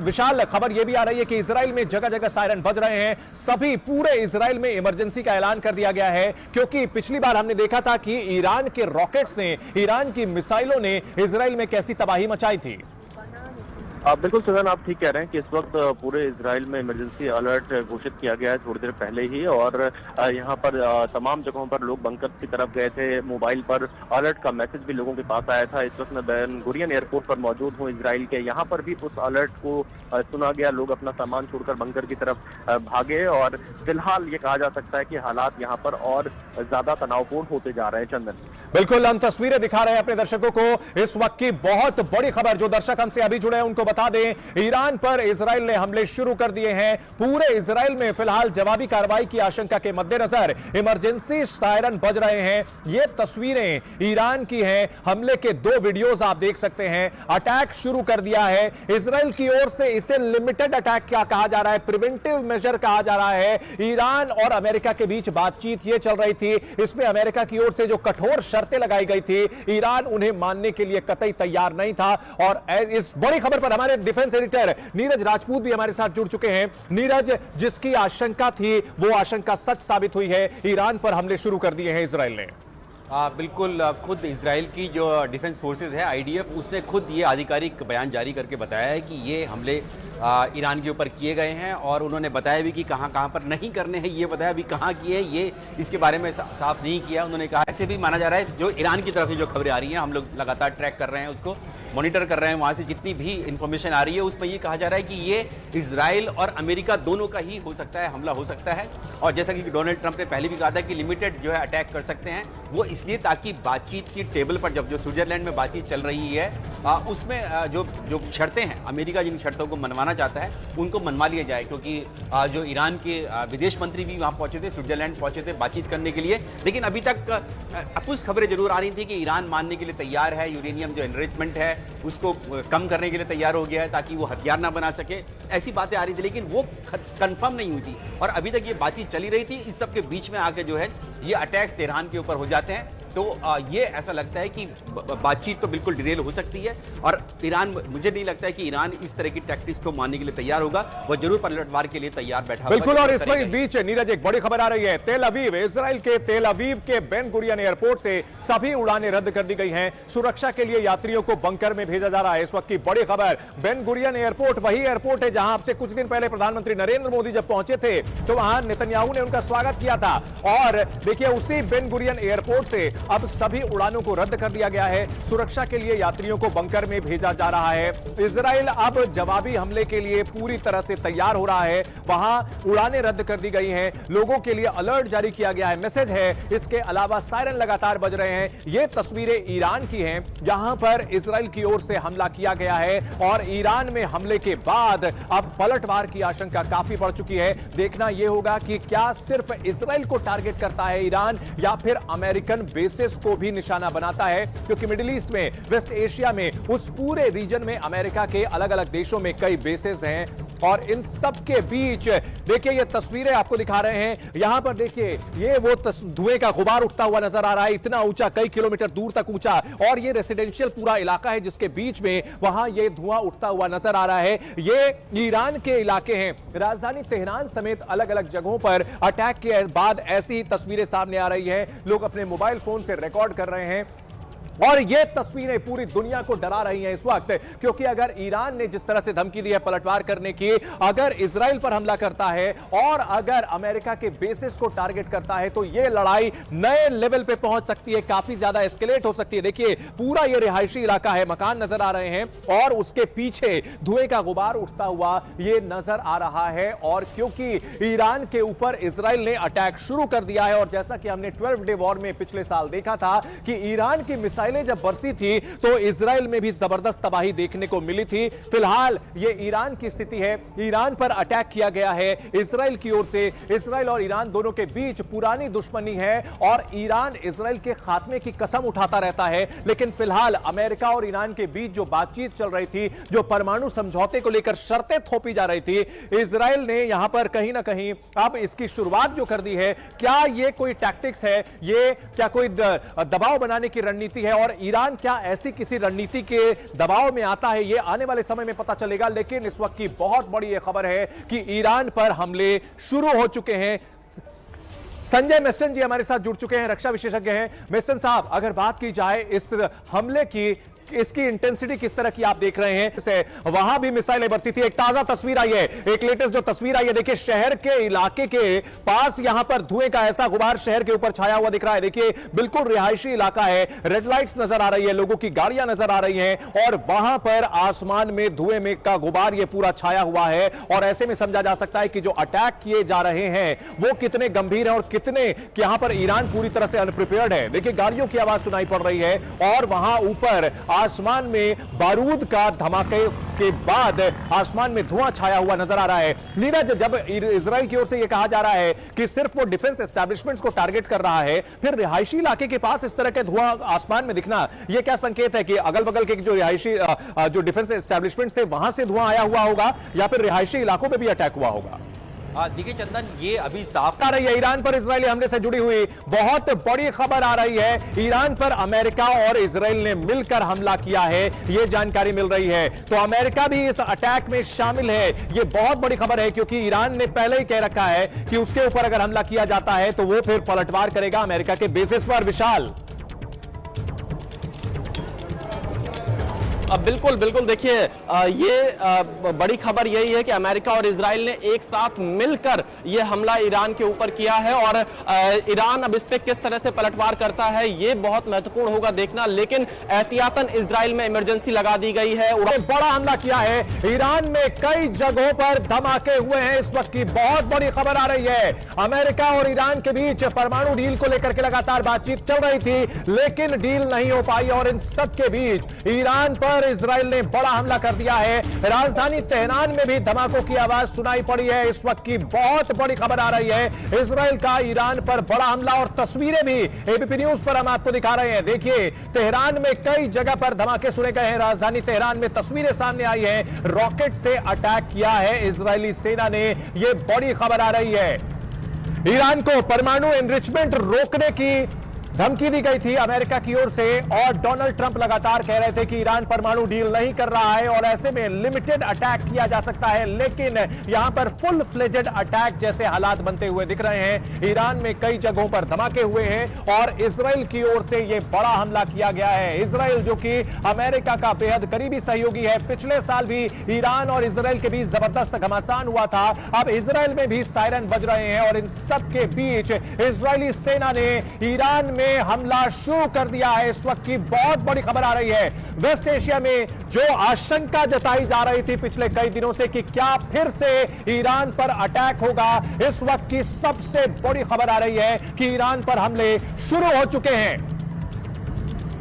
विशाल खबर यह भी आ रही है कि इजराइल में जगह जगह सायरन बज रहे हैं। सभी पूरे इजराइल में इमरजेंसी का ऐलान कर दिया गया है क्योंकि पिछली बार हमने देखा था कि ईरान के रॉकेट्स ने, ईरान की मिसाइलों ने इजराइल में कैसी तबाही मचाई थी। बिल्कुल सुजान, आप ठीक कह रहे हैं कि इस वक्त पूरे इजराइल में इमरजेंसी अलर्ट घोषित किया गया है थोड़ी देर पहले ही और यहाँ पर तमाम जगहों पर लोग बंकर की तरफ गए थे। मोबाइल पर अलर्ट का मैसेज भी लोगों के पास आया था। इस वक्त मैं बेन गुरियन एयरपोर्ट पर मौजूद हूँ इजराइल के, यहाँ पर भी उस अलर्ट को सुना गया। लोग अपना सामान छोड़कर बंकर की तरफ भागे और फिलहाल ये कहा जा सकता है कि हालात यहाँ पर और ज्यादा तनावपूर्ण होते जा रहे हैं। चंदन, बिल्कुल हम तस्वीरें दिखा रहे हैं अपने दर्शकों को। इस वक्त की बहुत बड़ी खबर, जो दर्शक हमसे अभी जुड़े हैं उनको बता दें, ईरान पर इजराइल ने हमले शुरू कर दिए हैं। पूरे इजराइल में फिलहाल जवाबी कार्रवाई की आशंका के मद्देनजर इमरजेंसी सायरन बज रहे हैं। ये तस्वीरें ईरान की हैं। हमले के दो वीडियोस आप देख सकते हैं। अटैक शुरू कर दिया है इजराइल की ओर से। इसे लिमिटेड अटैक क्या कहा जा रहा है, प्रिवेंटिव मेजर कहा जा रहा है। ईरान और अमेरिका के बीच बातचीत ये चल रही थी, इसमें अमेरिका की ओर से जो कठोर शर्तें लगाई गई थी ईरान उन्हें मानने के लिए कतई तैयार नहीं था। और इस बड़ी खबर पर हमारे डिफेंस एडिटर नीरज राजपूत भी हमारे साथ जुड़ चुके हैं। नीरज, जिसकी आशंका थी वो आशंका सच साबित हुई है, ईरान पर हमले शुरू कर दिए हैं इजराइल ने। बिल्कुल, खुद इजराइल की जो डिफेंस फोर्सेस है आईडीएफ, उसने खुद ये आधिकारिक बयान जारी करके बताया है कि ये हमले ईरान के ऊपर किए गए हैं और उन्होंने बताया भी कि कहां कहां पर नहीं करने हैं। ये बताया भी कहां किए हैं, ये इसके बारे में साफ नहीं किया। उन्होंने कहा ऐसे भी माना जा रहा है जो ईरान की तरफ से जो खबरें आ रही हैं, हम लोग लगातार ट्रैक कर रहे हैं, उसको मॉनिटर कर रहे हैं, वहां से जितनी भी इंफॉर्मेशन आ रही है उसमें ये कहा जा रहा है कि ये इजराइल और अमेरिका दोनों का ही हो सकता है, हमला हो सकता है। और जैसा कि डोनाल्ड ट्रंप ने पहले भी कहा था कि लिमिटेड जो है अटैक कर सकते हैं, वो इसलिए ताकि बातचीत की टेबल पर जब जो स्विट्जरलैंड में बातचीत चल रही है उसमें जो शर्तें हैं, अमेरिका जिन शर्तों को मनवाना चाहता है उनको मनवा लिया जाए। क्योंकि जो ईरान के विदेश मंत्री भी वहां पहुंचे थे, स्विट्जरलैंड पहुंचे थे बातचीत करने के लिए, लेकिन अभी तक कुछ खबरें जरूर आ रही थी कि ईरान मानने के लिए तैयार है, यूरेनियम जो एनरिचमेंट है उसको कम करने के लिए तैयार हो गया है ताकि वो हथियार ना बना सके, ऐसी बातें आ रही थी, लेकिन वो कंफर्म नहीं हुई थी और अभी तक ये बातचीत चली रही थी। इस सब के बीच में आके जो है ये अटैक्स तेहरान के ऊपर हो जाते हैं। तो ये ऐसा लगता है कि बातचीत तो बिल्कुल डिरेल हो सकती है और ईरान, मुझे नहीं लगता है कि ईरान इस तरह की टैक्टिक्स को मानने के लिए तैयार होगा। वो जरूर पलटवार के लिए तैयार बैठा बिल्कुल। और इस बीच नीरज, एक बड़ी खबर आ रही है। तेल अवीव, इजराइल के तेल अवीव के बेन गुरियन एयरपोर्ट से सभी उड़ानें रद्द कर दी गई हैं। सुरक्षा के लिए यात्रियों को बंकर में भेजा जा रहा है। इस वक्त की बड़ी खबर, बेन गुरियन एयरपोर्ट वही एयरपोर्ट है जहां आपसे कुछ दिन पहले प्रधानमंत्री नरेंद्र मोदी जब पहुंचे थे तो वहां नेतन्याहू ने उनका स्वागत किया था। और देखिए उसी बेन गुरियन एयरपोर्ट से अब सभी उड़ानों को रद्द कर दिया गया है। सुरक्षा के लिए यात्रियों को बंकर में भेजा जा रहा है। इजराइल अब जवाबी हमले के लिए पूरी तरह से तैयार हो रहा है। वहां उड़ानें रद्द कर दी गई हैं, लोगों के लिए अलर्ट जारी किया गया है, मैसेज है। इसके अलावा सायरन लगातार बज रहे हैं। ये तस्वीरें ईरान की हैं जहां पर इजराइल की ओर से हमला किया गया है और ईरान में हमले के बाद अब पलटवार की आशंका काफी बढ़ चुकी है। देखना यह होगा कि क्या सिर्फ इजराइल को टारगेट करता है ईरान या फिर अमेरिकन बेसिस को भी निशाना बनाता है, क्योंकि मिडिल ईस्ट में, वेस्ट एशिया में, उस पूरे रीजन में अमेरिका के अलग अलग देशों में कई बेसेस हैं। और इन सब के बीच देखिए ये तस्वीरें आपको दिखा रहे हैं। यहां पर देखिए ये वो धुएं का गुबार उठता हुआ नजर आ रहा है, इतना ऊंचा, कई किलोमीटर दूर तक ऊंचा, और ये रेसिडेंशियल पूरा इलाका है जिसके बीच में वहां ये धुआं उठता हुआ नजर आ रहा है। ये ईरान के इलाके हैं। राजधानी तेहरान समेत अलग अलग जगहों पर अटैक के बाद ऐसी ही तस्वीरें सामने आ रही हैं। लोग अपने मोबाइल फोन से रिकॉर्ड कर रहे हैं और ये तस्वीरें पूरी दुनिया को डरा रही हैं इस वक्त, क्योंकि अगर ईरान ने जिस तरह से धमकी दी है पलटवार करने की, अगर इजराइल पर हमला करता है और अगर अमेरिका के बेसिस को टारगेट करता है तो ये लड़ाई नए लेवल पे पहुंच सकती है, काफी ज्यादा एस्केलेट हो सकती है। देखिए पूरा ये रिहायशी इलाका है, मकान नजर आ रहे हैं और उसके पीछे धुएं का गुबार उठता हुआ ये नजर आ रहा है। और क्योंकि ईरान के ऊपर इजराइल ने अटैक शुरू कर दिया है, और जैसा कि हमने 12 डे वॉर में पिछले साल देखा था कि ईरान की मिसाइल जब बरसी थी तो इजराइल में भी जबरदस्त तबाही देखने को मिली थी। फिलहाल ये ईरान की स्थिति है, ईरान पर अटैक किया गया है इजराइल की ओर से। इजराइल और ईरान दोनों के बीच पुरानी दुश्मनी है और ईरान इजराइल के खात्मे की कसम उठाता रहता है, लेकिन फिलहाल अमेरिका और ईरान के बीच जो बातचीत चल रही थी, जो परमाणु समझौते को लेकर शर्तें थोपी जा रही थी, इजराइल ने यहां पर कहीं ना कहीं अब इसकी शुरुआत जो कर दी है। क्या ये कोई टैक्टिक्स है, ये क्या कोई दबाव बनाने की रणनीति है और ईरान क्या ऐसी किसी रणनीति के दबाव में आता है, ये आने वाले समय में पता चलेगा। लेकिन इस वक्त की बहुत बड़ी यह खबर है कि ईरान पर हमले शुरू हो चुके हैं। संजय मिस्टन जी हमारे साथ जुड़ चुके हैं, रक्षा विशेषज्ञ हैं। मिस्टन साहब, अगर बात की जाए इस हमले की, इसकी इंटेंसिटी किस तरह की आप देख रहे हैं? वहां भी मिसाइलें बरसी थी। एक ताजा तस्वीर आई है, एक लेटेस्ट जो तस्वीर आई है, देखिए शहर के इलाके के पास यहां पर धुएं का ऐसा गुबार शहर के ऊपर छाया हुआ दिख रहा है। देखिए बिल्कुल रिहायशी इलाका है, रेड लाइट्स नजर आ रही है, लोगों की गाड़ियां नजर आ रही हैं और वहां पर आसमान में धुएं में का गुबार ये पूरा छाया हुआ है। और ऐसे में समझा जा सकता है कि जो अटैक किए जा रहे हैं वो कितने गंभीर हैं और कितने यहां पर ईरान पूरी तरह से अनप्रिपेयर्ड है। देखिए गाड़ियों की आवाज सुनाई पड़ रही है और वहां ऊपर आसमान में बारूद का धमाके के बाद आसमान में धुआं छाया हुआ नजर आ रहा है। नीरज, जब इजराइल की ओर से यह कहा जा रहा है कि सिर्फ वो डिफेंस एस्टैब्लिशमेंट्स को टारगेट कर रहा है, फिर रिहायशी इलाके के पास इस तरह के धुआं आसमान में दिखना, यह क्या संकेत है कि अगल बगल के जो रिहायशी जो डिफेंस एस्टैब्लिशमेंट्स थे वहां से धुआं आया हुआ होगा या फिर रिहायशी इलाकों में भी अटैक हुआ होगा? देखिए चंदन, ये अभी साफ आ रही है ईरान पर इजरायली हमले से जुड़ी हुई बहुत बड़ी खबर आ रही है। ईरान पर अमेरिका और इजराइल ने मिलकर हमला किया है, यह जानकारी मिल रही है। तो अमेरिका भी इस अटैक में शामिल है, यह बहुत बड़ी खबर है, क्योंकि ईरान ने पहले ही कह रखा है कि उसके ऊपर अगर हमला किया जाता है तो वो फिर पलटवार करेगा अमेरिका के बेसिस पर। विशाल, बिल्कुल बिल्कुल, देखिए ये बड़ी खबर यही है कि अमेरिका और इजराइल ने एक साथ मिलकर ये हमला ईरान के ऊपर किया है और ईरान अब इस पे किस तरह से पलटवार करता है ये बहुत महत्वपूर्ण होगा देखना। लेकिन एहतियातन इजराइल में इमरजेंसी लगा दी गई है। बड़ा हमला किया है ईरान में, कई जगहों पर धमाके हुए हैं। इस वक्त की बहुत बड़ी खबर आ रही है, अमेरिका और ईरान के बीच परमाणु डील को लेकर के लगातार बातचीत चल रही थी, लेकिन डील नहीं हो पाई और इन सब के बीच ईरान पर इजराइल ने बड़ा हमला कर दिया है। राजधानी तेहरान में भी धमाकों की आवाज सुनाई पड़ी है। इस वक्त की बहुत बड़ी खबर आ रही है, इजराइल का ईरान पर बड़ा हमला, और तस्वीरें भी एबीपी न्यूज पर हम आपको दिखा रहे हैं। देखिए तेहरान में कई जगह पर धमाके सुने गए हैं। राजधानी तेहरान में तस्वीरें सामने आई हैं, रॉकेट से अटैक किया है इजरायली सेना ने, यह बड़ी खबर आ रही है। ईरान को परमाणु एनरिचमेंट रोकने की धमकी दी गई थी अमेरिका की ओर से, और डोनाल्ड ट्रंप लगातार कह रहे थे कि ईरान परमाणु डील नहीं कर रहा है और ऐसे में लिमिटेड अटैक किया जा सकता है। लेकिन यहां पर फुल फ्लेजेड अटैक जैसे हालात बनते हुए दिख रहे हैं। ईरान में कई जगहों पर धमाके हुए हैं और इजराइल की ओर से यह बड़ा हमला किया गया है। इजराइल जो कि अमेरिका का बेहद करीबी सहयोगी है, पिछले साल भी ईरान और इजराइल के बीच जबरदस्त घमासान हुआ था। अब इजराइल में भी सायरन बज रहे हैं और इन सब के बीच इजरायली सेना ने ईरान में हमला शुरू कर दिया है। इस वक्त की बहुत बड़ी खबर आ रही है, वेस्ट एशिया में जो आशंका जताई जा रही थी पिछले कई दिनों से कि क्या फिर से ईरान पर अटैक होगा, इस वक्त की सबसे बड़ी खबर आ रही है कि ईरान पर हमले शुरू हो चुके हैं।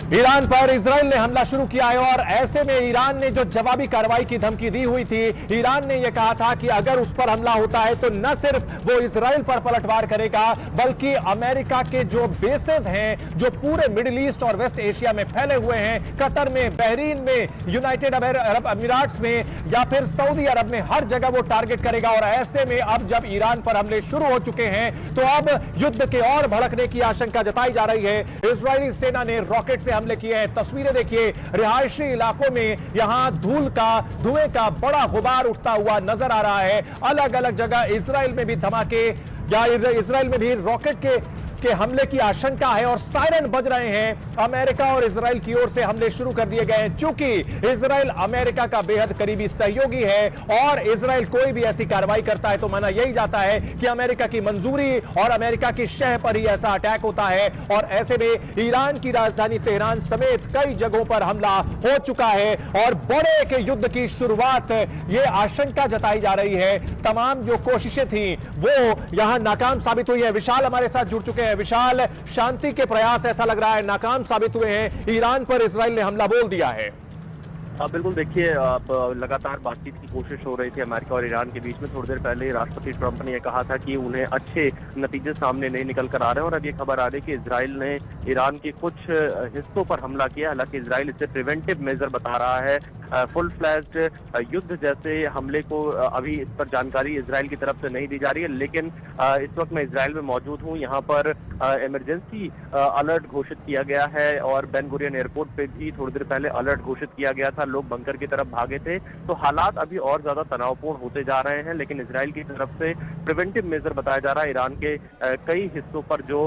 ईरान पर इजराइल ने हमला शुरू किया है और ऐसे में ईरान ने जो जवाबी कार्रवाई की धमकी दी हुई थी, ईरान ने यह कहा था कि अगर उस पर हमला होता है तो न सिर्फ वो इजराइल पर पलटवार करेगा बल्कि अमेरिका के जो बेसेस हैं जो पूरे मिडिल ईस्ट और वेस्ट एशिया में फैले हुए हैं, कतर में, बहरीन में, यूनाइटेड अरब अमीरात में या फिर सऊदी अरब में, हर जगह वो टारगेट करेगा। और ऐसे में अब जब ईरान पर हमले शुरू हो चुके हैं तो अब युद्ध के और भड़कने की आशंका जताई जा रही है। इजरायली सेना ने रॉकेट से हमले किए हैं। तस्वीरें देखिए, रिहायशी इलाकों में यहां धुएं का बड़ा गुबार उठता हुआ नजर आ रहा है। अलग अलग जगह इजराइल में भी धमाके या इजराइल में भी रॉकेट के हमले की आशंका है और सायरन बज रहे हैं। अमेरिका और इजराइल की ओर से हमले शुरू कर दिए गए हैं। चूंकि इजराइल अमेरिका का बेहद करीबी सहयोगी है और इजराइल कोई भी ऐसी कार्रवाई करता है तो माना यही जाता है कि अमेरिका की मंजूरी और अमेरिका की शह पर ही ऐसा अटैक होता है। और ऐसे में ईरान की राजधानी तेहरान समेत कई जगहों पर हमला हो चुका है और बड़े के युद्ध की शुरुआत, ये आशंका जताई जा रही है, तमाम जो कोशिशें थी वो यहां नाकाम साबित हुई है। विशाल हमारे साथ जुड़ चुके हैं। विशाल, शांति के प्रयास ऐसा लग रहा है नाकाम साबित हुए हैं, ईरान पर इजराइल ने हमला बोल दिया है। बिल्कुल देखिए, लगातार बातचीत की कोशिश हो रही थी अमेरिका और ईरान के बीच में। थोड़ी देर पहले राष्ट्रपति ट्रंप ने यह कहा था कि उन्हें अच्छे नतीजे सामने नहीं निकल कर आ रहे हैं और अब ये खबर आ रही है कि इजराइल ने ईरान के कुछ हिस्सों पर हमला किया। हालांकि इजराइल इसे प्रिवेंटिव मेजर बता रहा है। फुल फ्लैश्ड युद्ध जैसे हमले को अभी इस पर जानकारी इजराइल की तरफ से नहीं दी जा रही है, लेकिन इस वक्त मैं इजराइल में मौजूद हूँ। यहाँ पर इमरजेंसी अलर्ट घोषित किया गया है और बेन गुरियन एयरपोर्ट पे भी थोड़ी देर पहले अलर्ट घोषित किया गया था। लोग बंकर की तरफ भागे थे, तो हालात अभी और ज्यादा तनावपूर्ण होते जा रहे हैं। लेकिन इजराइल की तरफ से प्रिवेंटिव मेजर बताया जा रहा है। ईरान के कई हिस्सों पर जो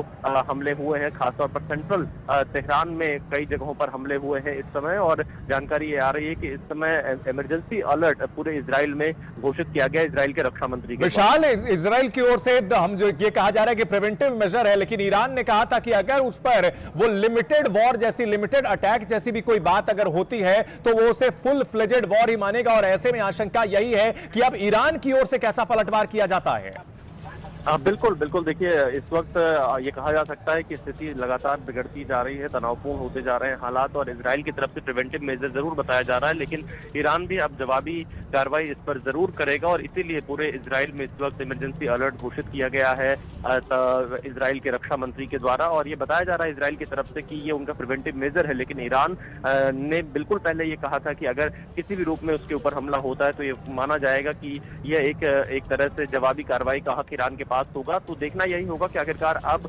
हमले हुए हैं, खासतौर पर सेंट्रल तेहरान में कई जगहों पर हमले हुए हैं इस समय। और जानकारी ये आ रही है कि इस समय इमरजेंसी अलर्ट पूरे इजराइल में घोषित किया गया इजराइल के रक्षा मंत्री के। विशाल, इजराइल की ओर से हम जो ये कहा जा रहा है कि प्रिवेंटिव मेजर है, लेकिन ईरान ने कहा था कि अगर उस पर वो लिमिटेड वॉर जैसी, लिमिटेड अटैक जैसी भी कोई बात अगर होती है तो वो उसे फुल फ्लेजेड वॉर ही मानेगा। और ऐसे में आशंका यही है कि अब ईरान की ओर से कैसा पलटवार किया जाता है। बिल्कुल बिल्कुल देखिए, इस वक्त ये कहा जा सकता है कि स्थिति लगातार बिगड़ती जा रही है, तनावपूर्ण होते जा रहे हैं हालात और इजराइल की तरफ से प्रिवेंटिव मेजर जरूर बताया जा रहा है, लेकिन ईरान भी अब जवाबी कार्रवाई इस पर जरूर करेगा। और इसीलिए पूरे इजराइल में इस वक्त इमरजेंसी अलर्ट घोषित किया गया है इजराइल के रक्षा मंत्री के द्वारा। और ये बताया जा रहा है इजराइल की तरफ से कि ये उनका प्रिवेंटिव मेजर है, लेकिन ईरान ने बिल्कुल पहले ये कहा था कि अगर किसी भी रूप में उसके ऊपर हमला होता है तो ये माना जाएगा कि यह एक तरह से जवाबी कार्रवाई का हक ईरान के पास होगा। तो देखना यही होगा कि आखिरकार अब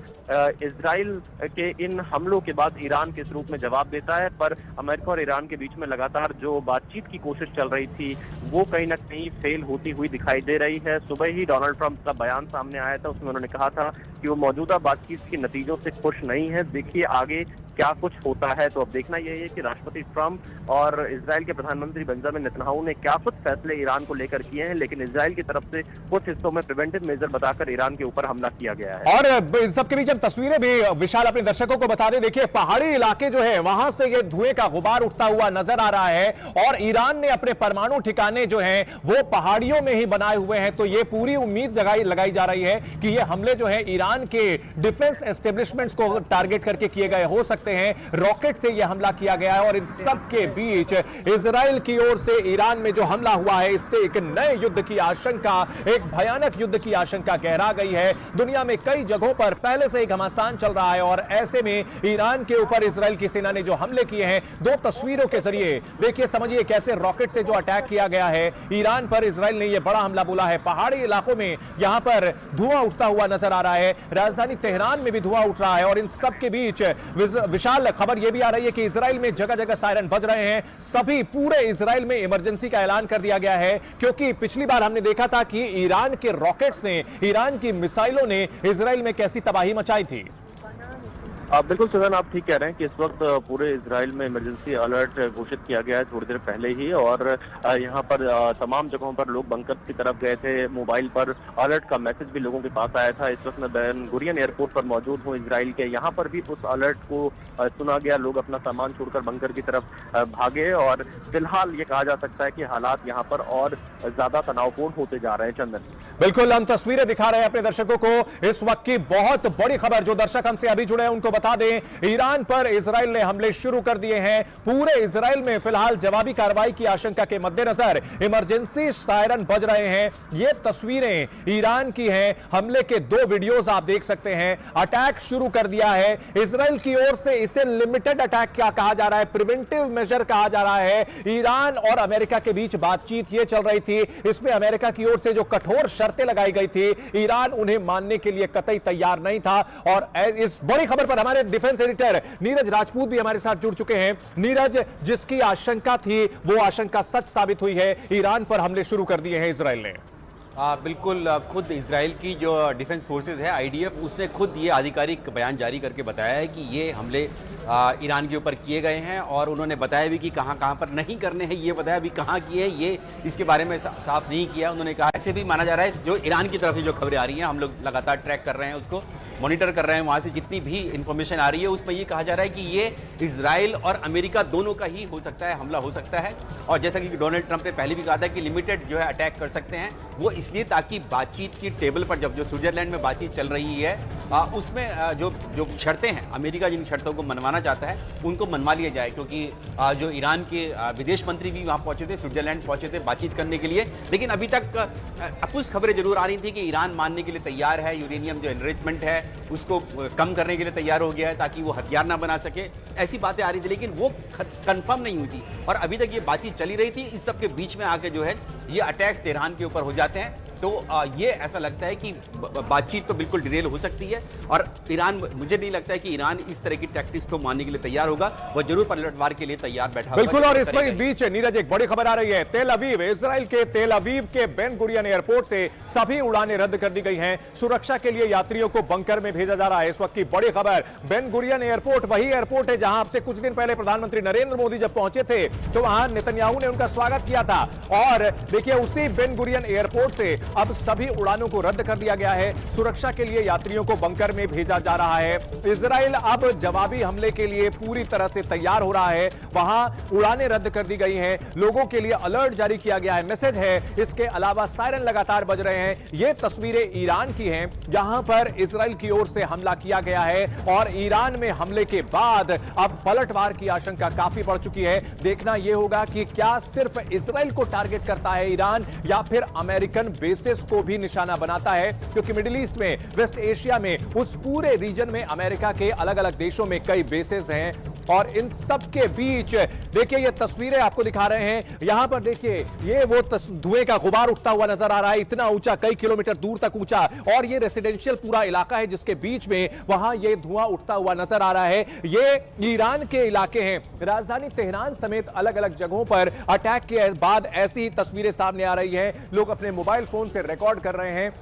इजराइल के इन हमलों के बाद ईरान किस रूप में जवाब देता है। पर अमेरिका और ईरान के बीच में लगातार जो बातचीत की कोशिश चल रही थी वो कहीं ना कहीं फेल होती हुई दिखाई दे रही है। सुबह ही डोनाल्ड ट्रंप का बयान सामने आया था, उसमें उन्होंने कहा था कि वो मौजूदा बातचीत के नतीजों से खुश नहीं है। देखिए आगे क्या कुछ होता है। तो अब देखना यही है कि राष्ट्रपति ट्रंप और इजराइल के प्रधानमंत्री बेंजामिन नेतन्याहू ने क्या कुछ फैसले ईरान को लेकर किए हैं, लेकिन इजराइल की तरफ से कुछ हिस्सों में प्रिवेंटिव मेजर बताकर ईरान के ऊपर हमला किया गया है। और इन सबके बीच हम तस्वीरें भी विशाल अपने दर्शकों को बता दें। देखिए, पहाड़ी इलाके जो है वहां से ये धुएं का गुबार उठता हुआ नजर आ रहा है और ईरान ने अपने परमाणु ठिकाने जो हैं वो पहाड़ियों में ही बनाए हुए हैं। तो ये पूरी उम्मीद लगाई जा रही है कि ये हमले जो है ईरान के डिफेंस एस्टेब्लिशमेंट्स को टारगेट करके किए गए हो सकते हैं। रॉकेट से यह हमला किया गया है और इन सब के बीच इजराइल की ओर से ईरान में जो हमला हुआ है इससे एक नए युद्ध की आशंका, एक भयानक युद्ध की आशंका गहरा गई है। दुनिया में कई जगहों पर पहले से ही घमासान चल रहा है और ऐसे में ईरान के ऊपर इजराइल की सेना ने जो हमले किए हैं, दो तस्वीरों के जरिए देखिए, समझिए कैसे रॉकेट से जो अटैक किया गया है ईरान पर, इजराइल ने यह बड़ा हमला बोला है। पहाड़ी इलाकों में यहां पर धुआं उठता हुआ नजर आ रहा है, राजधानी तेहरान में भी धुआं उठ रहा है और इन सब के बीच विशाल खबर यह भी आ रही है कि इजराइल में जगह जगह सायरन बज रहे हैं। सभी पूरे इजराइल में इमरजेंसी का ऐलान कर दिया गया है, क्योंकि पिछली बार हमने देखा था कि ईरान के रॉकेट्स ने, ईरान की मिसाइलों ने इजराइल में कैसी तबाही मचाई थी। बिल्कुल सुजन, आप ठीक कह रहे हैं कि इस वक्त पूरे इजराइल में इमरजेंसी अलर्ट घोषित किया गया है थोड़ी देर पहले ही। और यहाँ पर तमाम जगहों पर लोग बंकर की तरफ गए थे। मोबाइल पर अलर्ट का मैसेज भी लोगों के पास आया था। इस वक्त मैं बेन गुरियन एयरपोर्ट पर मौजूद हूँ इजराइल के। यहाँ पर भी उस अलर्ट को सुना गया, लोग अपना सामान छोड़कर बंकर की तरफ भागे और फिलहाल ये कहा जा सकता है कि हालात यहाँ पर और ज्यादा तनावपूर्ण होते जा रहे हैं। चंदन। बिल्कुल, हम तस्वीरें दिखा रहे हैं अपने दर्शकों को। इस वक्त की बहुत बड़ी खबर, जो दर्शक हमसे अभी जुड़े हैं उनको बता दें, ईरान पर इजराइल ने हमले शुरू कर दिए हैं। पूरे इजराइल में फिलहाल जवाबी कार्रवाई की आशंका के मद्देनजर इमरजेंसी सायरन बज रहे हैं। ये तस्वीरें ईरान की हैं। हमले के 2 वीडियोस आप देख सकते हैं। अटैक शुरू कर दिया है इजराइल की ओर से। इसे लिमिटेड अटैक क्या कहा जा रहा है, प्रिवेंटिव मेजर कहा जा रहा है। ईरान और अमेरिका के बीच बातचीत ये चल रही थी। इसमें अमेरिका की ओर से जो कठोर शर्तें लगाई गई थी, ईरान उन्हें मानने के लिए कतई तैयार नहीं था। और इस बड़ी खबर पर हमारे डिफेंस एडिटर नीरज राजपूत भी हमारे साथ जुड़ चुके हैं। नीरज, जिसकी आशंका थी वो आशंका सच साबित हुई है। ईरान पर हमले शुरू कर दिए हैं इजराइल ने। बिल्कुल, खुद इजराइल की जो डिफेंस फोर्सेस है आईडीएफ, उसने खुद ये आधिकारिक बयान जारी करके बताया है कि ये हमले ईरान के ऊपर किए गए हैं। और उन्होंने बताया भी कि कहां कहां पर नहीं करने हैं, ये बताया भी कहां किए, ये इसके बारे में साफ नहीं किया। उन्होंने कहा ऐसे भी माना जा रहा है, जो ईरान की तरफ से जो खबरें आ रही हैं हम लोग लगातार ट्रैक कर रहे हैं, उसको मॉनिटर कर रहे हैं, वहां से जितनी भी इंफॉर्मेशन आ रही है उसमें ये कहा जा रहा है कि ये इजराइल और अमेरिका दोनों का ही हो सकता है, हमला हो सकता है। और जैसा कि डोनाल्ड ट्रंप ने पहले भी कहा था कि लिमिटेड जो है अटैक कर सकते हैं, वो इसलिए ताकि बातचीत की टेबल पर जब जो स्विट्जरलैंड में बातचीत चल रही है उसमें जो शर्तें हैं, अमेरिका जिन शर्तों को मनवाना चाहता है उनको मनवा लिया जाए। क्योंकि जो ईरान के विदेश मंत्री भी वहां पहुंचे थे, स्विट्जरलैंड पहुंचे थे बातचीत करने के लिए। लेकिन अभी तक कुछ खबरें जरूर आ रही थी कि ईरान मानने के लिए तैयार है, यूरेनियम जो एनरिचमेंट है उसको कम करने के लिए तैयार हो गया है ताकि वो हथियार ना बना सके, ऐसी बातें आ रही थी। लेकिन वो कंफर्म नहीं हुई थी और अभी तक ये बातचीत चली रही थी। इस सब के बीच में आके जो है ये अटैक्स तेहरान के ऊपर हो जाते हैं। तो ये ऐसा लगता है कि बातचीत तो बिल्कुल डिरेल हो सकती है। और ईरान, मुझे नहीं लगता है कि ईरान इस तरह की टैक्टिक्स को मानने के लिए तैयार होगा, वो जरूर पलटवार के लिए तैयार बैठा बिल्कुल। और इसमें बीच नीरज एक बड़ी खबर आ रही है। तेल अवीव, इजराइल के तेल अवीव के बेन गुरियन एयरपोर्ट से सभी उड़ानें रद्द कर दी गई हैं। सुरक्षा के लिए यात्रियों को बंकर में भेजा जा रहा है। इस वक्त की बड़ी खबर, बेन गुरियन एयरपोर्ट वही एयरपोर्ट है जहां से कुछ दिन पहले प्रधानमंत्री नरेंद्र मोदी जब पहुंचे थे तो वहां नेतन्याहू ने उनका स्वागत किया था। और देखिए, उसी बेन गुरियन एयरपोर्ट से अब सभी उड़ानों को रद्द कर दिया गया है। सुरक्षा के लिए यात्रियों को बंकर में भेजा जा रहा है। इजराइल अब जवाबी हमले के लिए पूरी तरह से तैयार हो रहा है। वहां उड़ानें रद्द कर दी गई हैं, लोगों के लिए अलर्ट जारी किया गया है, मैसेज है। इसके अलावा सायरन लगातार बज रहे हैं। ये तस्वीरें ईरान की हैं जहां पर इजराइल की ओर से हमला किया गया है। और ईरान में हमले के बाद अब पलटवार की आशंका काफी बढ़ चुकी है। देखना यह होगा कि क्या सिर्फ इजराइल को टारगेट करता है ईरान या फिर अमेरिकन बेसिस को भी निशाना बनाता है। क्योंकि मिडिल ईस्ट में, वेस्ट एशिया में, उस पूरे रीजन में अमेरिका के अलग अलग देशों में कई बेसेस हैं। और इन सब के बीच देखिए, ये तस्वीरें आपको दिखा रहे हैं। यहां पर देखिए, ये वो धुएं का गुबार उठता हुआ नजर आ रहा है, इतना ऊंचा, कई किलोमीटर दूर तक ऊंचा। और ये रेसिडेंशियल पूरा इलाका है जिसके बीच में वहां ये धुआं उठता हुआ नजर आ रहा है। ये ईरान के इलाके हैं। राजधानी तेहरान समेत अलग अलग जगहों पर अटैक के बाद ऐसी तस्वीरें सामने आ रही हैं। लोग अपने मोबाइल फोन से रिकॉर्ड कर रहे हैं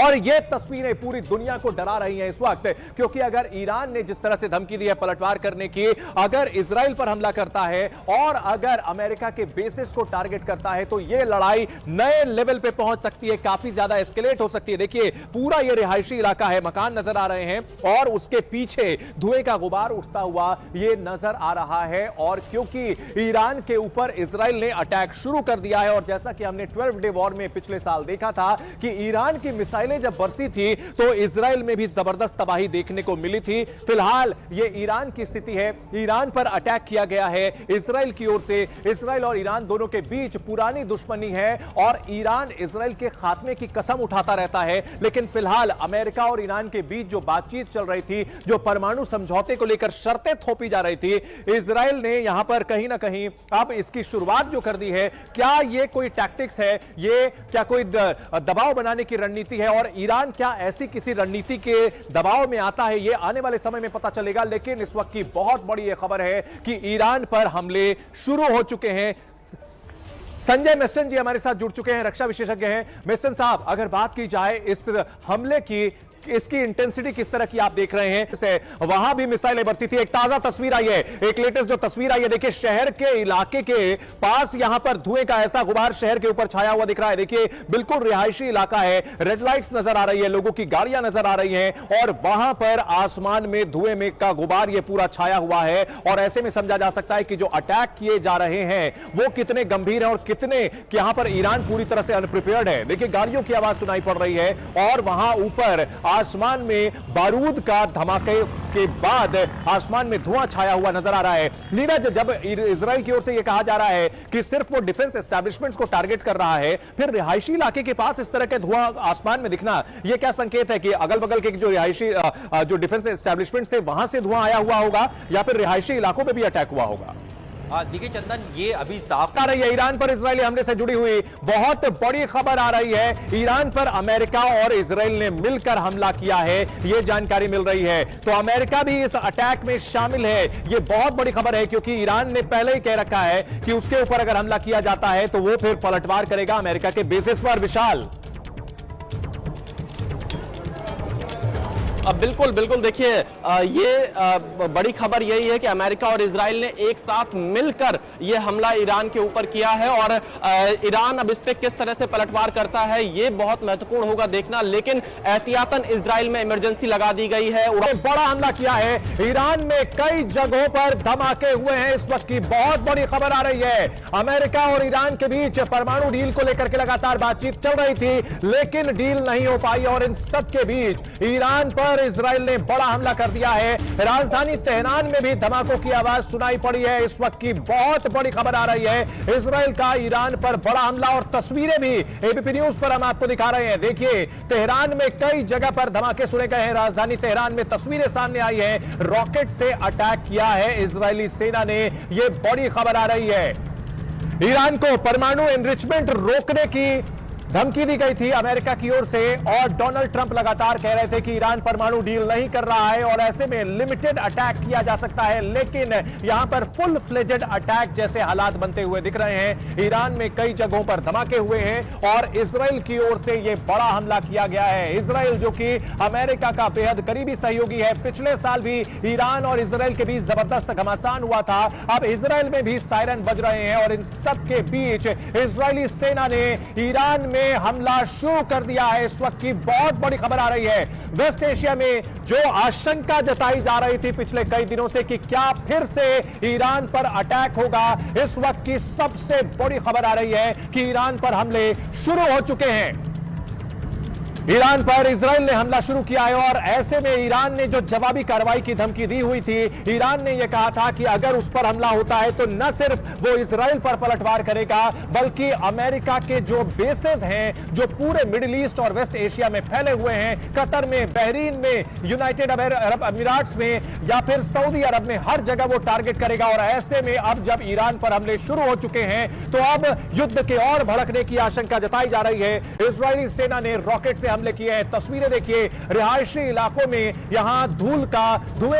और ये तस्वीरें पूरी दुनिया को डरा रही हैं इस वक्त। क्योंकि अगर ईरान ने जिस तरह से धमकी दी है पलटवार करने की, अगर इजराइल पर हमला करता है और अगर अमेरिका के बेसिस को टारगेट करता है तो ये लड़ाई नए लेवल पे पहुंच सकती है, काफी ज्यादा एस्केलेट हो सकती है। देखिए, पूरा ये रिहायशी इलाका है, मकान नजर आ रहे हैं और उसके पीछे धुएं का गुबार उठता हुआ ये नजर आ रहा है। और क्योंकि ईरान के ऊपर इजराइल ने अटैक शुरू कर दिया है और जैसा कि हमने 12 डे वॉर में पिछले साल देखा था कि ईरान की मिसाइलें जब बरसी थी तो इजराइल में भी जबरदस्त तबाही देखने को मिली थी। फिलहाल ये ईरान की स्थिति है। ईरान पर अटैक किया गया है इजराइल की ओर से। इजराइल और ईरान दोनों के बीच पुरानी दुश्मनी है और ईरान इजराइल के खात्मे की कसम उठाता रहता है। लेकिन फिलहाल अमेरिका और ईरान के बीच जो बातचीत चल रही थी, जो परमाणु समझौते को लेकर शर्तें थोपी जा रही थी, इजराइल ने यहां पर कहीं ना कहीं अब इसकी शुरुआत जो कर दी है। क्या ये कोई टैक्टिक्स है, ये क्या कोई दबाव बनाने की रणनीति है और ईरान क्या ऐसी किसी रणनीति के दबाव में आता है, यह आने वाले समय में पता चलेगा। लेकिन इस वक्त की बहुत बड़ी यह खबर है कि ईरान पर हमले शुरू हो चुके हैं। संजय मिस्टन जी हमारे साथ जुड़ चुके हैं, रक्षा विशेषज्ञ हैं। मिस्टन साहब, अगर बात की जाए इस हमले की, इसकी इंटेंसिटी किस तरह की आप देख रहे हैं, वहां भी मिसाइलें बरसी थी। एक ताजा तस्वीर आई है, एक लेटेस्ट जो तस्वीर आई है, देखिए शहर के इलाके के पास यहां पर धुएं का ऐसा गुबार शहर के ऊपर छाया हुआ दिख रहा है। देखिए बिल्कुल रिहायशी इलाका है, रेड लाइट्स नजर आ रही है, लोगों की गाड़ियां नजर आ रही हैं और वहां पर आसमान में धुएं में का गुबार ये पूरा छाया हुआ है। और ऐसे में समझा जा सकता है कि जो अटैक किए जा रहे हैं वो कितने गंभीर हैं और कितने कि यहां पर ईरान पूरी तरह से अनप्रिपेयर्ड है। देखिए गाड़ियों की आवाज सुनाई पड़ रही है और वहां ऊपर आसमान में बारूद का धमाके के बाद आसमान में धुआं छाया हुआ नजर आ रहा है। नीरज, जब इजराइल की ओर से यह कहा जा रहा है कि सिर्फ वो डिफेंस एस्टैब्लिशमेंट्स को टारगेट कर रहा है, फिर रिहायशी इलाके के पास इस तरह के धुआं आसमान में दिखना, यह क्या संकेत है कि अगल बगल के जो रिहायशी जो डिफेंस एस्टैब्लिशमेंट्स थे वहां से धुआं आया हुआ होगा या फिर रिहायशी इलाकों में भी अटैक हुआ होगा? देखिए चंदन, ये अभी साफ आ रही है ईरान पर इजरायली हमले से जुड़ी हुई बहुत बड़ी खबर आ रही है। ईरान पर अमेरिका और इजराइल ने मिलकर हमला किया है, यह जानकारी मिल रही है। तो अमेरिका भी इस अटैक में शामिल है, यह बहुत बड़ी खबर है क्योंकि ईरान ने पहले ही कह रखा है कि उसके ऊपर अगर हमला किया जाता है तो वो फिर पलटवार करेगा अमेरिका के बेसिस पर। विशाल, बिल्कुल बिल्कुल, देखिए ये बड़ी खबर यही है कि अमेरिका और इजराइल ने एक साथ मिलकर ये हमला ईरान के ऊपर किया है और ईरान अब इस पे किस तरह से पलटवार करता है ये बहुत महत्वपूर्ण होगा देखना। लेकिन एहतियातन इजराइल में इमरजेंसी लगा दी गई है। बड़ा हमला किया है ईरान में, कई जगहों पर धमाके हुए हैं। इस वक्त की बहुत बड़ी खबर आ रही है, अमेरिका और ईरान के बीच परमाणु डील को लेकर के लगातार बातचीत चल रही थी लेकिन डील नहीं हो पाई और इन सब के बीच ईरान पर इजराइल ने बड़ा हमला कर दिया है। राजधानी तेहरान में भी धमाकों की आवाज सुनाई पड़ी है। इस वक्त की बहुत बड़ी खबर आ रही है, इजराइल का ईरान पर बड़ा हमला और तस्वीरें भी एबीपी न्यूज पर हम आपको दिखा रहे हैं। देखिए तेहरान में कई जगह पर धमाके सुने गए हैं। राजधानी तेहरान में तस्वीरें सामने आई है, रॉकेट से अटैक किया है इजरायली सेना ने, यह बड़ी खबर आ रही है। ईरान को परमाणु एनरिचमेंट रोकने की धमकी दी गई थी अमेरिका की ओर से और डोनाल्ड ट्रंप लगातार कह रहे थे कि ईरान परमाणु डील नहीं कर रहा है और ऐसे में लिमिटेड अटैक किया जा सकता है। लेकिन यहां पर फुल फ्लेजेड अटैक जैसे हालात बनते हुए दिख रहे हैं। ईरान में कई जगहों पर धमाके हुए हैं और इजराइल की ओर से यह बड़ा हमला किया गया है। इजराइल जो कि अमेरिका का बेहद करीबी सहयोगी है, पिछले साल भी ईरान और इजराइल के बीच जबरदस्त घमासान हुआ था। अब इजराइल में भी सायरन बज रहे हैं और इन सब के बीच इजरायली सेना ने ईरान में हमला शुरू कर दिया है। इस वक्त की बहुत बड़ी खबर आ रही है, वेस्ट एशिया में जो आशंका जताई जा रही थी पिछले कई दिनों से कि क्या फिर से ईरान पर अटैक होगा, इस वक्त की सबसे बड़ी खबर आ रही है कि ईरान पर हमले शुरू हो चुके हैं। ईरान पर इजराइल ने हमला शुरू किया है और ऐसे में ईरान ने जो जवाबी कार्रवाई की धमकी दी हुई थी, ईरान ने यह कहा था कि अगर उस पर हमला होता है तो न सिर्फ वो इजराइल पर पलटवार करेगा बल्कि अमेरिका के जो बेसेस हैं जो पूरे मिडिल ईस्ट और वेस्ट एशिया में फैले हुए हैं, कतर में, बहरीन में, यूनाइटेड अरब अमीरात में या फिर सऊदी अरब में, हर जगह वो टारगेट करेगा। और ऐसे में अब जब ईरान पर हमले शुरू हो चुके हैं तो अब युद्ध के और भड़कने की आशंका जताई जा रही है। इजरायली सेना ने रॉकेट से हमले किए हैं, तस्वीरें देखिए, रिहायशी इलाकों में यहां धुएं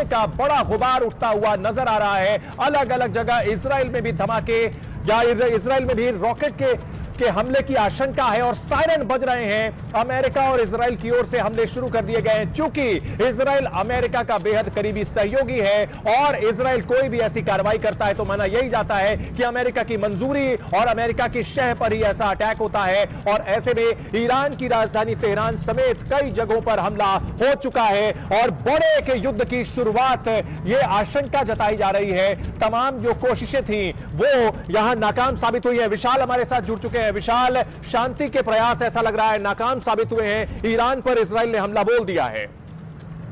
का बड़ा गुबार उठता हुआ नजर आ रहा है। अलग अलग जगह इजराइल में भी धमाके या इजराइल में भी रॉकेट के हमले की आशंका है और सायरन बज रहे हैं। अमेरिका और इजराइल की ओर से हमले शुरू कर दिए गए हैं चूंकि इजराइल अमेरिका का बेहद करीबी सहयोगी है और इजराइल कोई भी ऐसी कार्रवाई करता है तो माना यही जाता है कि अमेरिका की मंजूरी और अमेरिका की शह पर ही ऐसा अटैक होता है। और ऐसे में ईरान की राजधानी तेहरान समेत कई जगहों पर हमला हो चुका है और बड़े के युद्ध की शुरुआत यह आशंका जताई जा रही है। तमाम जो कोशिशें थी वो यहां नाकाम साबित हुई है। विशाल हमारे साथ जुड़ चुके हैं। विशाल, शांति के प्रयास ऐसा लग रहा है नाकाम साबित हुए हैं, ईरान पर इजराइल ने हमला बोल दिया है।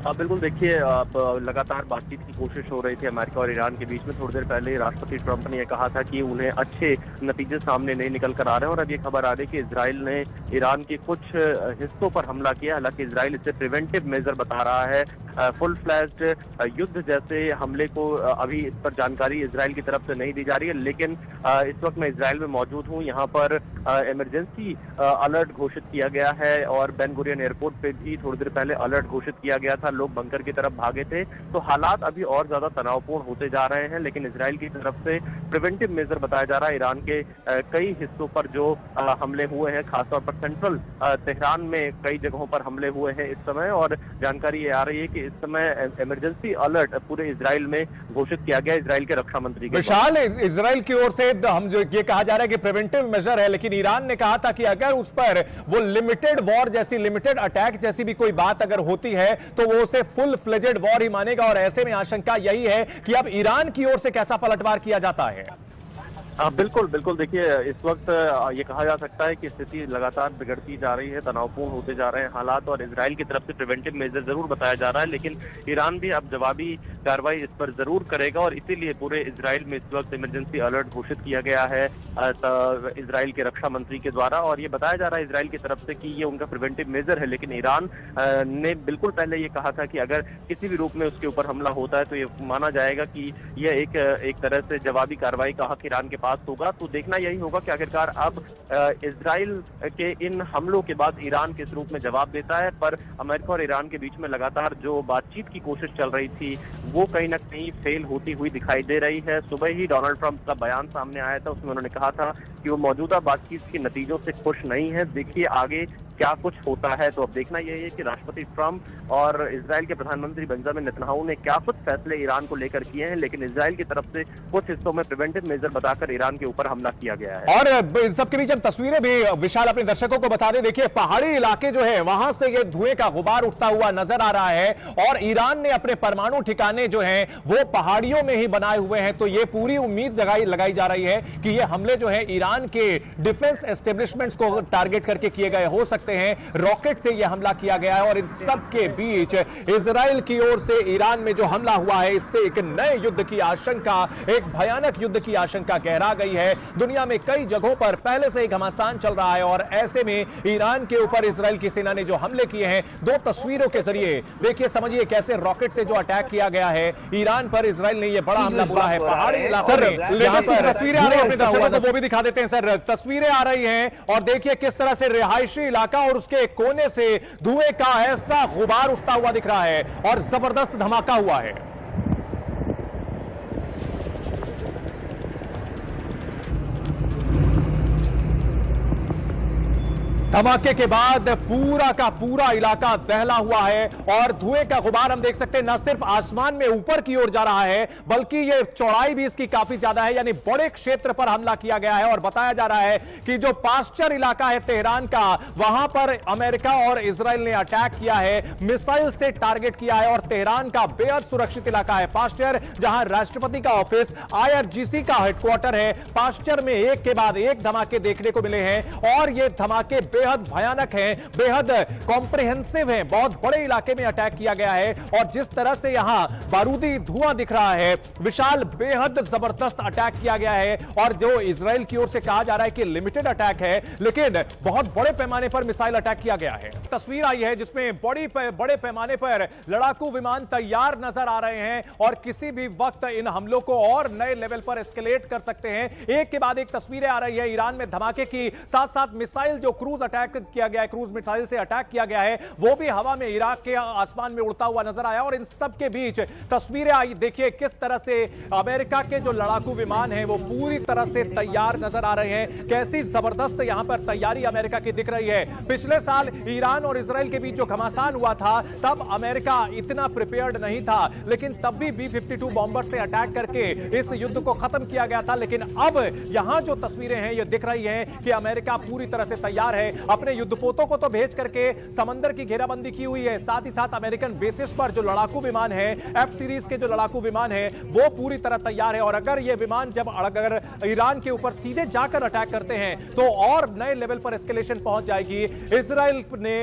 बिल्कुल, देखिए लगातार बातचीत की कोशिश हो रही थी अमेरिका और ईरान के बीच में। थोड़ी देर पहले राष्ट्रपति ट्रंप ने यह कहा था कि उन्हें अच्छे नतीजे सामने नहीं निकल कर आ रहे हैं और अब ये खबर आ रही है कि इजराइल ने ईरान के कुछ हिस्सों पर हमला किया। हालांकि इजराइल इसे प्रिवेंटिव मेजर बता रहा है, फुल फ्लैश्ड युद्ध जैसे हमले को अभी इस पर जानकारी इजराइल की तरफ से नहीं दी जा रही है। लेकिन इस वक्त मैं इजराइल में मौजूद हूँ, यहाँ पर इमरजेंसी अलर्ट घोषित किया गया है और बेन गुरियन एयरपोर्ट पे भी थोड़ी देर पहले अलर्ट घोषित किया गया था। लोग बंकर की तरफ भागे थे, तो हालात अभी और ज्यादा तनावपूर्ण होते जा रहे हैं। लेकिन इजराइल की तरफ से प्रिवेंटिव मेजर बताया जा रहा है। ईरान के कई हिस्सों पर जो हमले हुए हैं, खासतौर पर सेंट्रल तेहरान में कई जगहों पर हमले हुए हैं इस समय, और जानकारी ये आ रही है कि इस समय इमरजेंसी अलर्ट पूरे इजराइल में घोषित किया गया इजराइल के रक्षा मंत्री के। विशाल, इजराइल की ओर से हम जो ये कहा जा रहा है कि प्रिवेंटिव मेजर है, लेकिन ईरान ने कहा था कि अगर उस पर वो लिमिटेड वॉर जैसी, लिमिटेड अटैक जैसी भी कोई बात अगर होती है तो वो उसे फुल फ्लेजेड वॉर ही मानेगा। और ऐसे में आशंका यही है कि अब ईरान की ओर से कैसा पलटवार किया जाता है। बिल्कुल बिल्कुल, देखिए इस वक्त ये कहा जा सकता है कि स्थिति लगातार बिगड़ती जा रही है, तनावपूर्ण होते जा रहे हैं हालात, और इजराइल की तरफ से प्रिवेंटिव मेजर जरूर बताया जा रहा है, लेकिन ईरान भी अब जवाबी कार्रवाई इस पर जरूर करेगा। और इसीलिए पूरे इजराइल में इस वक्त इमरजेंसी अलर्ट घोषित किया गया है इजराइल के रक्षा मंत्री के द्वारा। और ये बताया जा रहा है इजराइल की तरफ से कि ये उनका प्रिवेंटिव मेजर है, लेकिन ईरान ने बिल्कुल पहले ये कहा था कि अगर किसी भी रूप में उसके ऊपर हमला होता है तो ये माना जाएगा कि यह एक तरह से जवाबी कार्रवाई का हक ईरान के पास होगा। तो देखना यही होगा कि आखिरकार अब इजराइल के इन हमलों के बाद ईरान किस रूप में जवाब देता है। पर अमेरिका और ईरान के बीच में लगातार जो बातचीत की कोशिश चल रही थी वो कहीं ना कहीं फेल होती हुई दिखाई दे रही है। सुबह ही डोनाल्ड ट्रंप का बयान सामने आया था, उसमें उन्होंने कहा था कि वो मौजूदा बातचीत के नतीजों से खुश नहीं है। देखिए आगे क्या कुछ होता है। तो अब देखना यही है कि राष्ट्रपति ट्रंप और इजराइल के प्रधानमंत्री बेंजामिन नेतन्याहू ने क्या कुछ फैसले ईरान को लेकर किए हैं, लेकिन इजराइल की तरफ से कुछ हिस्सों में प्रिवेंटिव मेजर बताकर ईरान के ऊपर हमला किया गया है। और इन सबके बीच हम तस्वीरें भी विशाल अपने दर्शकों को बता दें। देखिए पहाड़ी इलाके जो है वहां से ये धुएं का गुबार उठता हुआ नजर आ रहा है, और ईरान ने अपने परमाणु ठिकाने जो हैं वो पहाड़ियों में ही बनाए हुए हैं। तो ये पूरी उम्मीद लगाई जा रही है कि ये हमले जो है ईरान के डिफेंस एस्टेब्लिशमेंट्स को टारगेट करके किए गए हो सकते हैं। रॉकेट से यह हमला किया गया है, और इन सब के बीच इजराइल की ओर से ईरान में जो हमला हुआ है इससे एक नए युद्ध की आशंका, एक भयानक युद्ध की आशंका गहरा गई है। दुनिया में कई जगहों पर पहले से ही घमासान चल रहा है, और ऐसे में ईरान के ऊपर इजराइल की सेना ने जो हमले किए हैं, दो तस्वीरों के जरिए देखिए, समझिए कैसे रॉकेट से जो अटैक किया गया है ईरान पर, इजराइल ने यह बड़ा हमला बोला है पहाड़ी इलाकों में। यहां पर तस्वीरें आ रही है, अपने दर्शकों को वो भी दिखा देते हैं। सर तस्वीरें आ रही हैं और देखिए किस तरह से रिहायशी इलाका और उसके कोने से धुएं का ऐसा गुबार उठता हुआ दिख रहा है और जबरदस्त धमाका हुआ है। धमाके के बाद पूरा का पूरा इलाका दहला हुआ है, और धुएं का गुबार हम देख सकते हैं न सिर्फ आसमान में ऊपर की ओर जा रहा है, बल्कि ये चौड़ाई भी इसकी काफी ज्यादा है, यानी बड़े क्षेत्र पर हमला किया गया है। और बताया जा रहा है कि जो पास्चर इलाका है तेहरान का, वहां पर अमेरिका और इजराइल ने अटैक किया है, मिसाइल से टारगेट किया है। और तेहरान का बेहद सुरक्षित इलाका है पास्चर, जहां राष्ट्रपति का ऑफिस, IRGC का हेडक्वार्टर है। पास्चर में एक के बाद एक धमाके देखने को मिले हैं, और ये धमाके बेहद भयानक हैं, बेहद कॉम्प्रिहेंसिव हैं। बहुत बड़े इलाके में अटैक किया गया है, और जिस तरह से यहां बारूदी धुआं दिख रहा है विशाल, बेहद जबरदस्त अटैक किया गया है। और जो इजराइल की ओर से कहा जा रहा है कि लिमिटेड अटैक है, लेकिन बहुत बड़े पैमाने पर मिसाइल अटैक किया गया है। तस्वीर आई है जिसमें बड़े पैमाने पर लड़ाकू विमान तैयार नजर आ रहे हैं, और किसी भी वक्त इन हमलों को और नए लेवल पर एस्केलेट कर सकते हैं। एक के बाद एक तस्वीरें आ रही है ईरान में धमाके की, साथ साथ मिसाइल जो क्रूज अटैक किया गया है, क्रूज मिसाइल से अटैक किया गया है, वो भी हवा में इराक के आसमान में उड़ता हुआ नजर आया। और इन सब के बीच तस्वीरें आई, देखिए किस तरह से अमेरिका के जो लड़ाकू विमान हैं वो पूरी तरह से तैयार नजर आ रहे हैं। कैसी जबरदस्त यहां पर तैयारी अमेरिका की दिख रही है। पिछले साल ईरान और इजराइल के बीच जो घमासान हुआ था, तब अमेरिका इतना प्रिपेयर्ड नहीं था, लेकिन तब भी B-52 बॉम्बर से अटैक करके इस युद्ध को खत्म किया गया था। लेकिन अब यहां जो तस्वीरें हैं ये दिख रही हैं कि अमेरिका पूरी तरह से तैयार है। अपने युद्धपोतों को तो भेज करके समंदर की घेराबंदी की हुई है, साथ ही साथ अमेरिकन बेसिस पर जो लड़ाकू विमान है, F सीरीज के जो लड़ाकू विमान है, वो पूरी तरह तैयार है। और अगर ये विमान अगर ईरान के ऊपर सीधे जाकर अटैक करते हैं तो और नए लेवल पर एस्केलेशन पहुंच जाएगी। इजराइल ने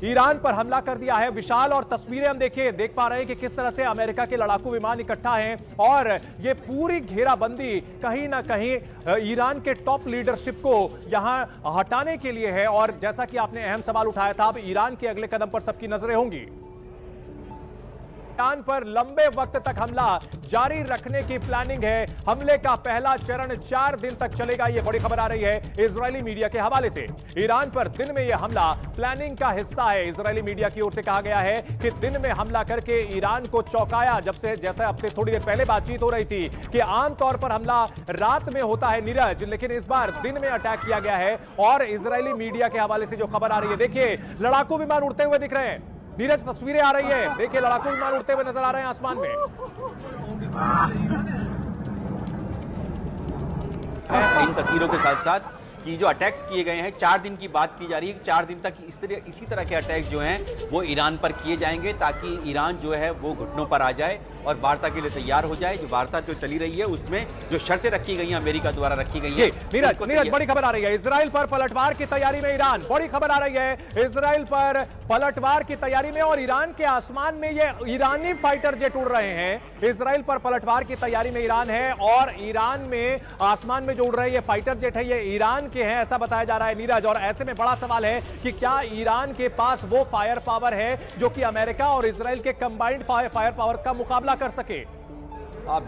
ईरान पर हमला कर दिया है विशाल, और तस्वीरें हम देख पा रहे हैं कि किस तरह से अमेरिका के लड़ाकू विमान इकट्ठा हैं, और ये पूरी घेराबंदी कहीं ना कहीं ईरान के टॉप लीडरशिप को यहां हटाने के लिए है। और जैसा कि आपने अहम सवाल उठाया था, अब ईरान के अगले कदम पर सबकी नजरें होंगी। ईरान पर लंबे वक्त तक हमला जारी रखने की प्लानिंग है। हमले का पहला चरण 4 दिन तक चलेगा, यह बड़ी खबर आ रही है इजरायली मीडिया के हवाले से। ईरान पर दिन में यह हमला प्लानिंग का हिस्सा है। इजरायली मीडिया की ओर से कहा गया है कि दिन में हमला करके ईरान को चौंकाया। जैसा अब से थोड़ी देर पहले बातचीत हो रही थी कि आमतौर पर हमला रात में होता है नीरज, लेकिन इस बार दिन में अटैक किया गया है। और इजरायली मीडिया के हवाले से जो खबर आ रही है, देखिए लड़ाकू विमान उड़ते हुए दिख रहे हैं नीरज, तस्वीरें आ रही है, देखिए लड़ाकू विमान उड़ते हुए नजर आ रहे हैं आसमान में। इन तस्वीरों के साथ साथ कि जो अटैक्स किए गए हैं 4 दिन की बात की जा रही है। 4 दिन तक इसी तरह के अटैक्स जो हैं वो ईरान पर किए जाएंगे ताकि ईरान जो है वो घुटनों पर आ जाए और वार्ता के लिए तैयार हो जाए। जो वार्ता जो चली रही है उसमें जो शर्तें रखी गई हैं अमेरिका द्वारा रखी गई है। नीरज बड़ी खबर आ रही है, इजराइल पर पलटवार की तैयारी में ईरान। बड़ी खबर आ रही है इजराइल पर पलटवार की तैयारी में, और ईरान के आसमान में ये ईरानी फाइटर जेट उड़ रहे हैं। इजराइल पर पलटवार की तैयारी में ईरान है और ईरान में आसमान में जो उड़ रहे ये फाइटर जेट है ये ईरान के हैं, ऐसा बताया जा रहा है नीरज। और ऐसे में बड़ा सवाल है कि क्या ईरान के पास वो फायर पावर है जो कि अमेरिका और इजराइल के कंबाइंड फायर पावर का मुकाबला कर सके?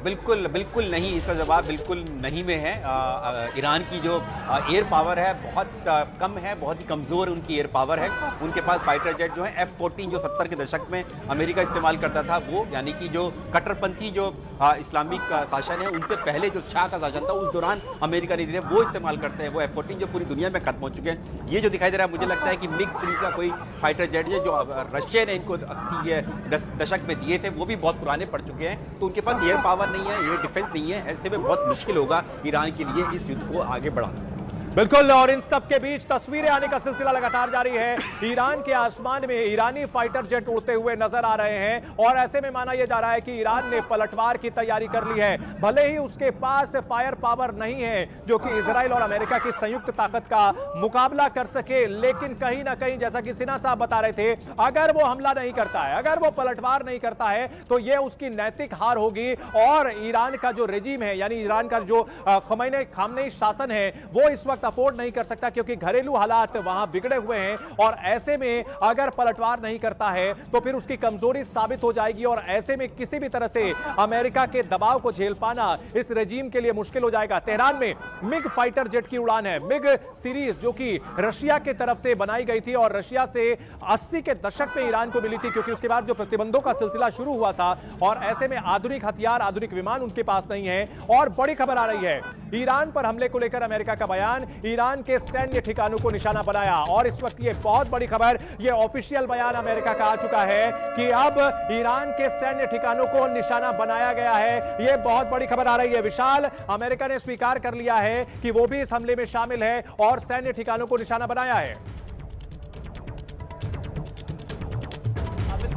बिल्कुल नहीं, इसका जवाब बिल्कुल नहीं में है। ईरान की जो एयर पावर है बहुत कम है, बहुत ही कमज़ोर उनकी एयर पावर है। उनके पास फाइटर जेट जो है F-14 जो 70 के दशक में अमेरिका इस्तेमाल करता था, वो यानी कि जो कट्टरपंथी जो इस्लामिक शासन है उनसे पहले जो शाह का शासन था उस दौरान अमेरिका ने दिए वो इस्तेमाल करते हैं। वो F-14 जो पूरी दुनिया में खत्म हो चुके हैं। ये जो दिखाई दे रहा है मुझे लगता है कि मिग सीरीज का कोई फाइटर जेट है जो रशिया ने इनको 80 दशक में दिए थे, वो भी बहुत पुराने पड़ चुके हैं। तो उनके पास एयर पावर नहीं है, ये डिफेंस नहीं है। ऐसे में बहुत मुश्किल होगा ईरान के लिए इस युद्ध को आगे बढ़ाना। बिल्कुल, और इन सब के बीच तस्वीरें आने का सिलसिला लगातार जारी है। ईरान के आसमान में ईरानी फाइटर जेट उड़ते हुए नजर आ रहे हैं और ऐसे में माना यह जा रहा है कि ईरान ने पलटवार की तैयारी कर ली है। भले ही उसके पास फायर पावर नहीं है जो कि इजराइल और अमेरिका की संयुक्त ताकत का मुकाबला कर सके, लेकिन कहीं ना कहीं जैसा कि सिन्हा साहब बता रहे थे, अगर वो हमला नहीं करता है, अगर वो पलटवार नहीं करता है तो यह उसकी नैतिक हार होगी और ईरान का जो रेजिम है, यानी ईरान का जो खामनेई शासन है, वो इस वक्त अफोर्ड नहीं कर सकता क्योंकि घरेलू हालात वहां बिगड़े हुए हैं। और ऐसे में अगर पलटवार नहीं करता है तो फिर उसकी कमजोरी साबित हो जाएगी और ऐसे में किसी भी तरह से अमेरिका के दबाव को झेल पाना इस रेजिम के लिए मुश्किल हो जाएगा। तेहरान में मिग फाइटर जेट की उड़ान है, मिग सीरीज जो कि रशिया की तरफ से बनाई गई थी और रशिया से 80 के दशक में ईरान को मिली थी क्योंकि उसके बाद जो प्रतिबंधों का सिलसिला शुरू हुआ था। और ऐसे में आधुनिक हथियार, आधुनिक विमान उनके पास नहीं है। और बड़ी खबर आ रही है ईरान पर हमले को लेकर अमेरिका का बयान, ईरान के सैन्य ठिकानों को निशाना बनाया। और इस वक्त ये बहुत बड़ी खबर, ये ऑफिशियल बयान अमेरिका का आ चुका है कि अब ईरान के सैन्य ठिकानों को निशाना बनाया गया है। ये बहुत बड़ी खबर आ रही है विशाल। अमेरिका ने स्वीकार कर लिया है कि वो भी इस हमले में शामिल है और सैन्य ठिकानों को निशाना बनाया है।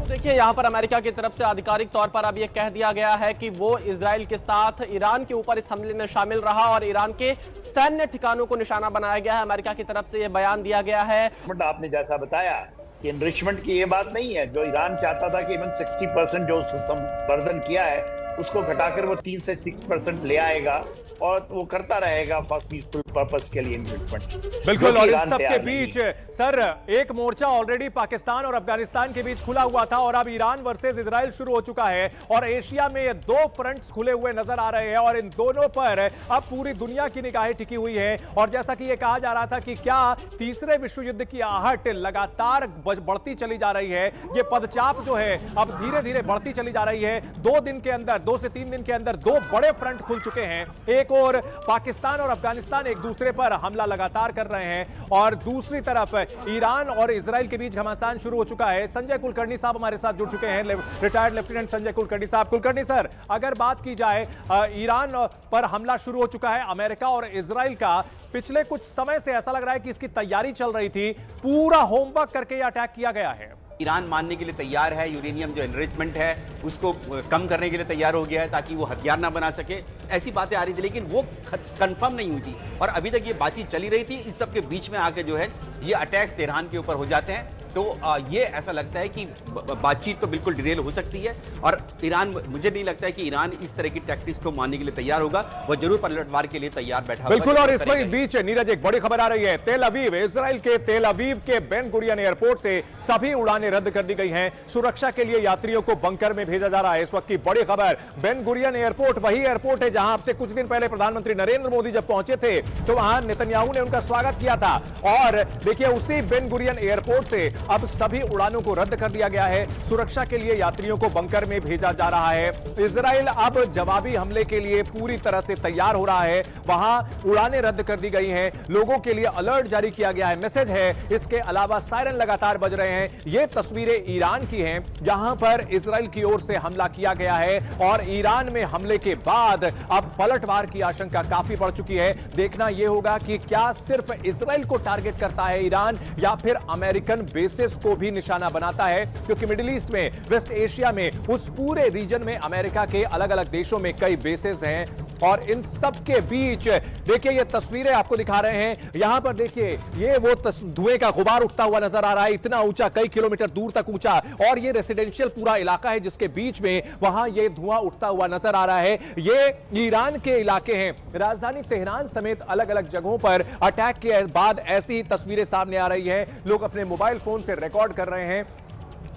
देखिए यहां पर अमेरिका की तरफ से आधिकारिक तौर पर अब यह कह दिया गया है कि वो इजराइल के साथ ईरान के ऊपर इस हमले में शामिल रहा और ईरान के सैन्य ठिकानों को निशाना बनाया गया है। अमेरिका की तरफ से यह बयान दिया गया है। आपने जैसा बताया कि एनरिचमेंट की ये बात नहीं है, जो ईरान चाहता था कि इवन 60% जो संवर्धन किया है उसको घटाकर वो 3 से 6% ले आएगा और वो करता रहेगा फॉर पीसफुल पर्पस के लिए इन्वेस्टमेंट। बिल्कुल, और इस सब के बीच सर एक मोर्चा ऑलरेडी पाकिस्तान और अफगानिस्तान के बीच खुला हुआ था और अब ईरान वर्सेस इजराइल शुरू हो चुका है और एशिया में ये 2 फ्रंट्स खुले हुए नजर आ रहे हैं और इन दोनों पर अब पूरी दुनिया की निगाहें टिकी हुई है। और जैसा कि ये कहा जा रहा था कि क्या तीसरे विश्व युद्ध की आहट लगातार बढ़ती चली जा रही है, ये पदचाप जो है अब धीरे धीरे बढ़ती चली जा रही है। 2 दिन के अंदर, 2 से 3 दिन के अंदर 2 बड़े फ्रंट खुल चुके हैं। एक और पाकिस्तान और अफगानिस्तान एक दूसरे पर हमला लगातार कर रहे हैं और दूसरी तरफ ईरान और इजराइल के बीच घमासान शुरू हो चुका है। संजय कुलकर्णी साहब हमारे साथ जुड़ चुके हैं, रिटायर्ड लेफ्टिनेंट संजय कुलकर्णी साहब। कुलकर्णी सर, अगर बात की जाए ईरान पर हमला शुरू हो चुका है अमेरिका और इजराइल का, पिछले कुछ समय से ऐसा लग रहा है कि इसकी तैयारी चल रही थी, पूरा होमवर्क करके यह अटैक किया गया है। ईरान मानने के लिए तैयार है, यूरेनियम जो एनरिचमेंट है उसको कम करने के लिए तैयार हो गया है ताकि वो हथियार ना बना सके, ऐसी बातें आ रही थी लेकिन वो कंफर्म नहीं हुई थी और अभी तक ये बातचीत चली रही थी। इस सब के बीच में आके जो है ये अटैक्स तेहरान के ऊपर हो जाते हैं तो ये ऐसा लगता है कि बातचीत तो बिल्कुल डिरेल हो सकती है और ईरान, मुझे नहीं लगता है कि ईरान इस तरह की टैक्टिक्स को मानने के लिए तैयार होगा। वह जरूर पलटवार के लिए तैयार बैठा होगा। बिल्कुल। और इसमें बीच नीरज एक बड़ी खबर आ रही है। तेल अवीव, इजराइल के तेल अवीव के बेन गुरियन एयरपोर्ट से सभी उड़ानें रद्द कर दी गई हैं। सुरक्षा के लिए यात्रियों को बंकर में भेजा जा रहा है। इस वक्त की बड़ी खबर, बेन गुरियन एयरपोर्ट वही एयरपोर्ट है जहां से कुछ दिन पहले प्रधानमंत्री नरेंद्र मोदी जब पहुंचे थे तो वहां नेतन्याहू ने उनका स्वागत किया था। और देखिए उसी बेन गुरियन एयरपोर्ट से अब सभी उड़ानों को रद्द कर दिया गया है। सुरक्षा के लिए यात्रियों को बंकर में भेजा जा रहा है। इजराइल अब जवाबी हमले के लिए पूरी तरह से तैयार हो रहा है। वहां उड़ानें रद्द कर दी गई हैं, लोगों के लिए अलर्ट जारी किया गया है, मैसेज है। इसके अलावा सायरन लगातार बज रहे हैं। ये तस्वीरें ईरान की हैं जहां पर इजराइल की ओर से हमला किया गया है और ईरान में हमले के बाद अब पलटवार की आशंका काफी बढ़ चुकी है। देखना यह होगा कि क्या सिर्फ इजराइल को टारगेट करता है ईरान या फिर अमेरिकन बेसिस को भी निशाना बनाता है, क्योंकि मिडिल ईस्ट में, वेस्ट एशिया में, उस पूरे रीजन में अमेरिका के अलग अलग देशों में कई बेसिस हैं। और इन सब के बीच देखिए ये तस्वीरें आपको दिखा रहे हैं। यहां पर देखिए ये वो धुएं का गुबार उठता हुआ नजर आ रहा है, इतना ऊंचा, कई किलोमीटर दूर तक ऊंचा, और ये रेसिडेंशियल पूरा इलाका है जिसके बीच में वहां ये धुआं उठता हुआ नजर आ रहा है। ये ईरान के इलाके हैं। राजधानी तेहरान समेत अलग अलग जगहों पर अटैक के बाद ऐसी ही तस्वीरें सामने आ रही हैं। लोग अपने मोबाइल फोन से रिकॉर्ड कर रहे हैं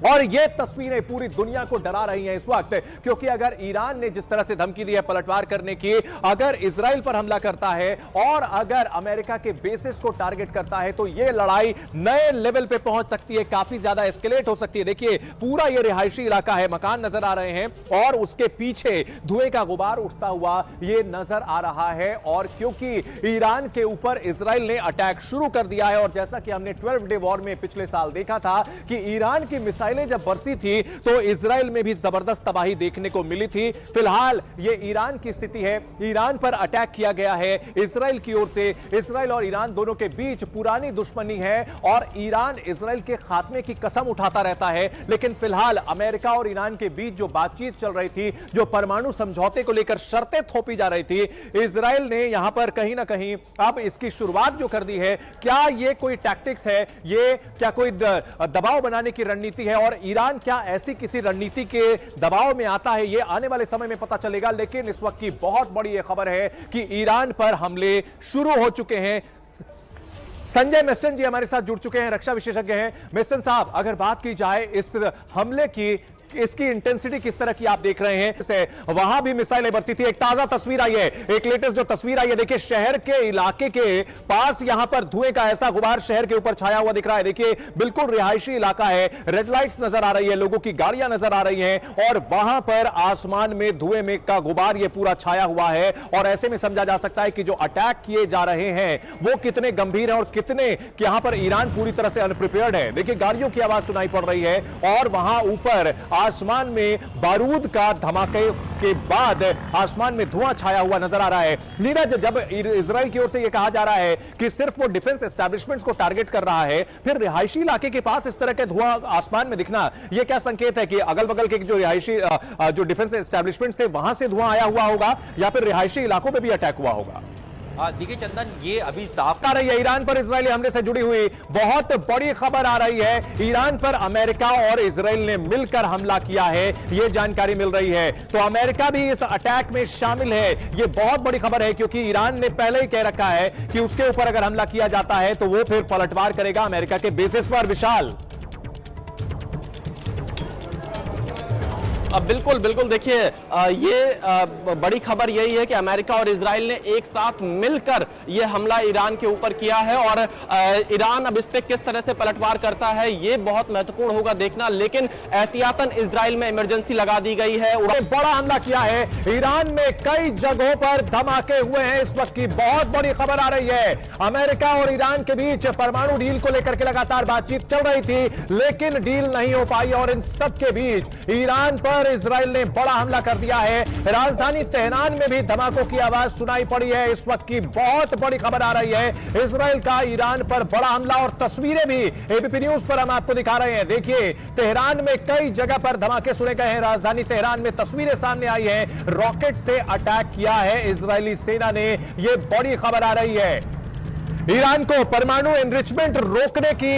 और ये तस्वीरें पूरी दुनिया को डरा रही हैं इस वक्त, क्योंकि अगर ईरान ने जिस तरह से धमकी दी है पलटवार करने की, अगर इजराइल पर हमला करता है और अगर अमेरिका के बेसिस को टारगेट करता है तो ये लड़ाई नए लेवल पे पहुंच सकती है, काफी ज्यादा एस्केलेट हो सकती है। देखिए पूरा ये रिहायशी इलाका है, मकान नजर आ रहे हैं और उसके पीछे धुएं का गुबार उठता हुआ ये नजर आ रहा है। और क्योंकि ईरान के ऊपर इजराइल ने अटैक शुरू कर दिया है और जैसा कि हमने 12 डे वॉर में पिछले साल देखा था कि ईरान की मिसाइल जब बरसी थी तो इजराइल में भी जबरदस्त तबाही देखने को मिली थी। फिलहाल ये ईरान की स्थिति है, ईरान पर अटैक किया गया है इजराइल की ओर से। इजराइल और ईरान दोनों के बीच पुरानी दुश्मनी है और ईरान इजराइल के खात्मे की कसम उठाता रहता है। लेकिन फिलहाल अमेरिका और ईरान के बीच जो बातचीत चल रही थी, जो परमाणु समझौते को लेकर शर्तें थोपी जा रही थी, इजराइल ने यहां पर कहीं ना कहीं अब इसकी शुरुआत जो कर दी है। क्या यह कोई टैक्टिक्स है, ये क्या कोई दबाव बनाने की रणनीति है और ईरान क्या ऐसी किसी रणनीति के दबाव में आता है, यह आने वाले समय में पता चलेगा। लेकिन इस वक्त की बहुत बड़ी यह खबर है कि ईरान पर हमले शुरू हो चुके हैं। संजय मिस्टन जी हमारे साथ जुड़ चुके हैं, रक्षा विशेषज्ञ हैं। मिस्टन साहब, अगर बात की जाए इस हमले की, इसकी इंटेंसिटी किस तरह की आप देख रहे हैं? वहां भी मिसाइलें बरसी थी। एक ताजा तस्वीर आई है, एक लेटेस्ट जो तस्वीर आई है, देखिए शहर के इलाके के पास यहां पर धुएं का ऐसा गुबार शहर के ऊपर छाया हुआ दिख रहा है। देखिए बिल्कुल रिहायशी इलाका है, रेड लाइट्स नजर आ रही है, लोगों की गाड़ियां नजर आ रही हैं और वहां पर आसमान में धुएं में का गुबार ये पूरा छाया हुआ है। और ऐसे में समझा जा सकता है कि जो अटैक किए जा रहे हैं वो कितने गंभीर हैं और कितने यहां पर ईरान पूरी तरह से अनप्रिपेयर्ड है। देखिए गाड़ियों की आवाज सुनाई पड़ रही है और वहां ऊपर आसमान में बारूद का धमाके के बाद आसमान में धुआं छाया हुआ नजर आ रहा है। नीरज, जब इजराइल की ओर से यह कहा जा रहा है कि सिर्फ वो डिफेंस एस्टैब्लिशमेंट्स को टारगेट कर रहा है, फिर रिहायशी इलाके के पास इस तरह के धुआं आसमान में दिखना, यह क्या संकेत है कि अगल बगल के जो रिहायशी जो डिफेंस एस्टैब्लिशमेंट्स थे वहां से धुआं आया हुआ होगा या फिर रिहायशी इलाकों में भी अटैक हुआ होगा? देखिए चंदन, ये अभी साफ आ रही है ईरान पर इजरायली हमले से जुड़ी हुई बहुत बड़ी खबर आ रही है। ईरान पर अमेरिका और इजराइल ने मिलकर हमला किया है, यह जानकारी मिल रही है। तो अमेरिका भी इस अटैक में शामिल है, यह बहुत बड़ी खबर है, क्योंकि ईरान ने पहले ही कह रखा है कि उसके ऊपर अगर हमला किया जाता है तो वो फिर पलटवार करेगा अमेरिका के बेसिस पर। विशाल, बिल्कुल बिल्कुल, देखिए ये बड़ी खबर यही है कि अमेरिका और इजराइल ने एक साथ मिलकर ये हमला ईरान के ऊपर किया है और ईरान अब इस पे किस तरह से पलटवार करता है ये बहुत महत्वपूर्ण होगा देखना। लेकिन एहतियातन इजराइल में इमरजेंसी लगा दी गई है। बड़ा हमला किया है ईरान में, कई जगहों पर धमाके हुए हैं। इस वक्त की बहुत बड़ी खबर आ रही है, अमेरिका और ईरान के बीच परमाणु डील को लेकर के लगातार बातचीत चल रही थी, लेकिन डील नहीं हो पाई और इन सब के बीच ईरान पर इजराइल ने बड़ा हमला कर दिया है। राजधानी तेहरान में भी धमाकों की आवाज सुनाई पड़ी है। इस वक्त की बहुत बड़ी खबर आ रही है, इजराइल का ईरान पर बड़ा हमला, और तस्वीरें भी एबीपी न्यूज पर हम आपको दिखा रहे हैं। देखिए तेहरान में कई जगह पर धमाके सुने गए हैं। राजधानी तेहरान में तस्वीरें सामने आई हैं, रॉकेट से अटैक किया है इजरायली सेना ने, यह बड़ी खबर आ रही है। ईरान को परमाणु एनरिचमेंट रोकने की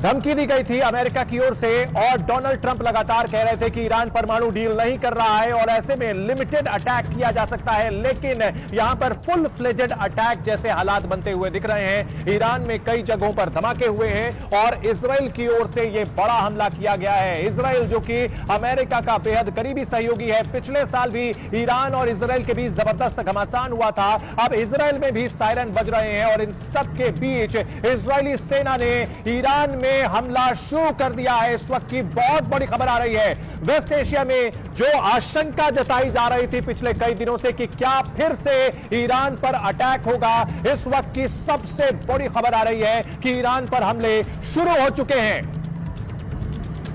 धमकी दी गई थी अमेरिका की ओर से और डोनाल्ड ट्रंप लगातार कह रहे थे कि ईरान परमाणु डील नहीं कर रहा है और ऐसे में लिमिटेड अटैक किया जा सकता है, लेकिन यहां पर फुल फ्लेजेड अटैक जैसे हालात बनते हुए दिख रहे हैं। ईरान में कई जगहों पर धमाके हुए हैं और इजराइल की ओर से यह बड़ा हमला किया गया है। इजराइल जो कि अमेरिका का बेहद करीबी सहयोगी है, पिछले साल भी ईरान और इजराइल के बीच जबरदस्त घमासान हुआ था। अब इजराइल में भी सायरन बज रहे हैं और इन सब के बीच इजरायली सेना ने ईरान में हमला शुरू कर दिया है। इस वक्त की बहुत बड़ी खबर आ रही है वेस्ट एशिया में, जो आशंका जताई जा रही थी पिछले कई दिनों से कि क्या फिर से ईरान पर अटैक होगा, इस वक्त की सबसे बड़ी खबर आ रही है कि ईरान पर हमले शुरू हो चुके हैं।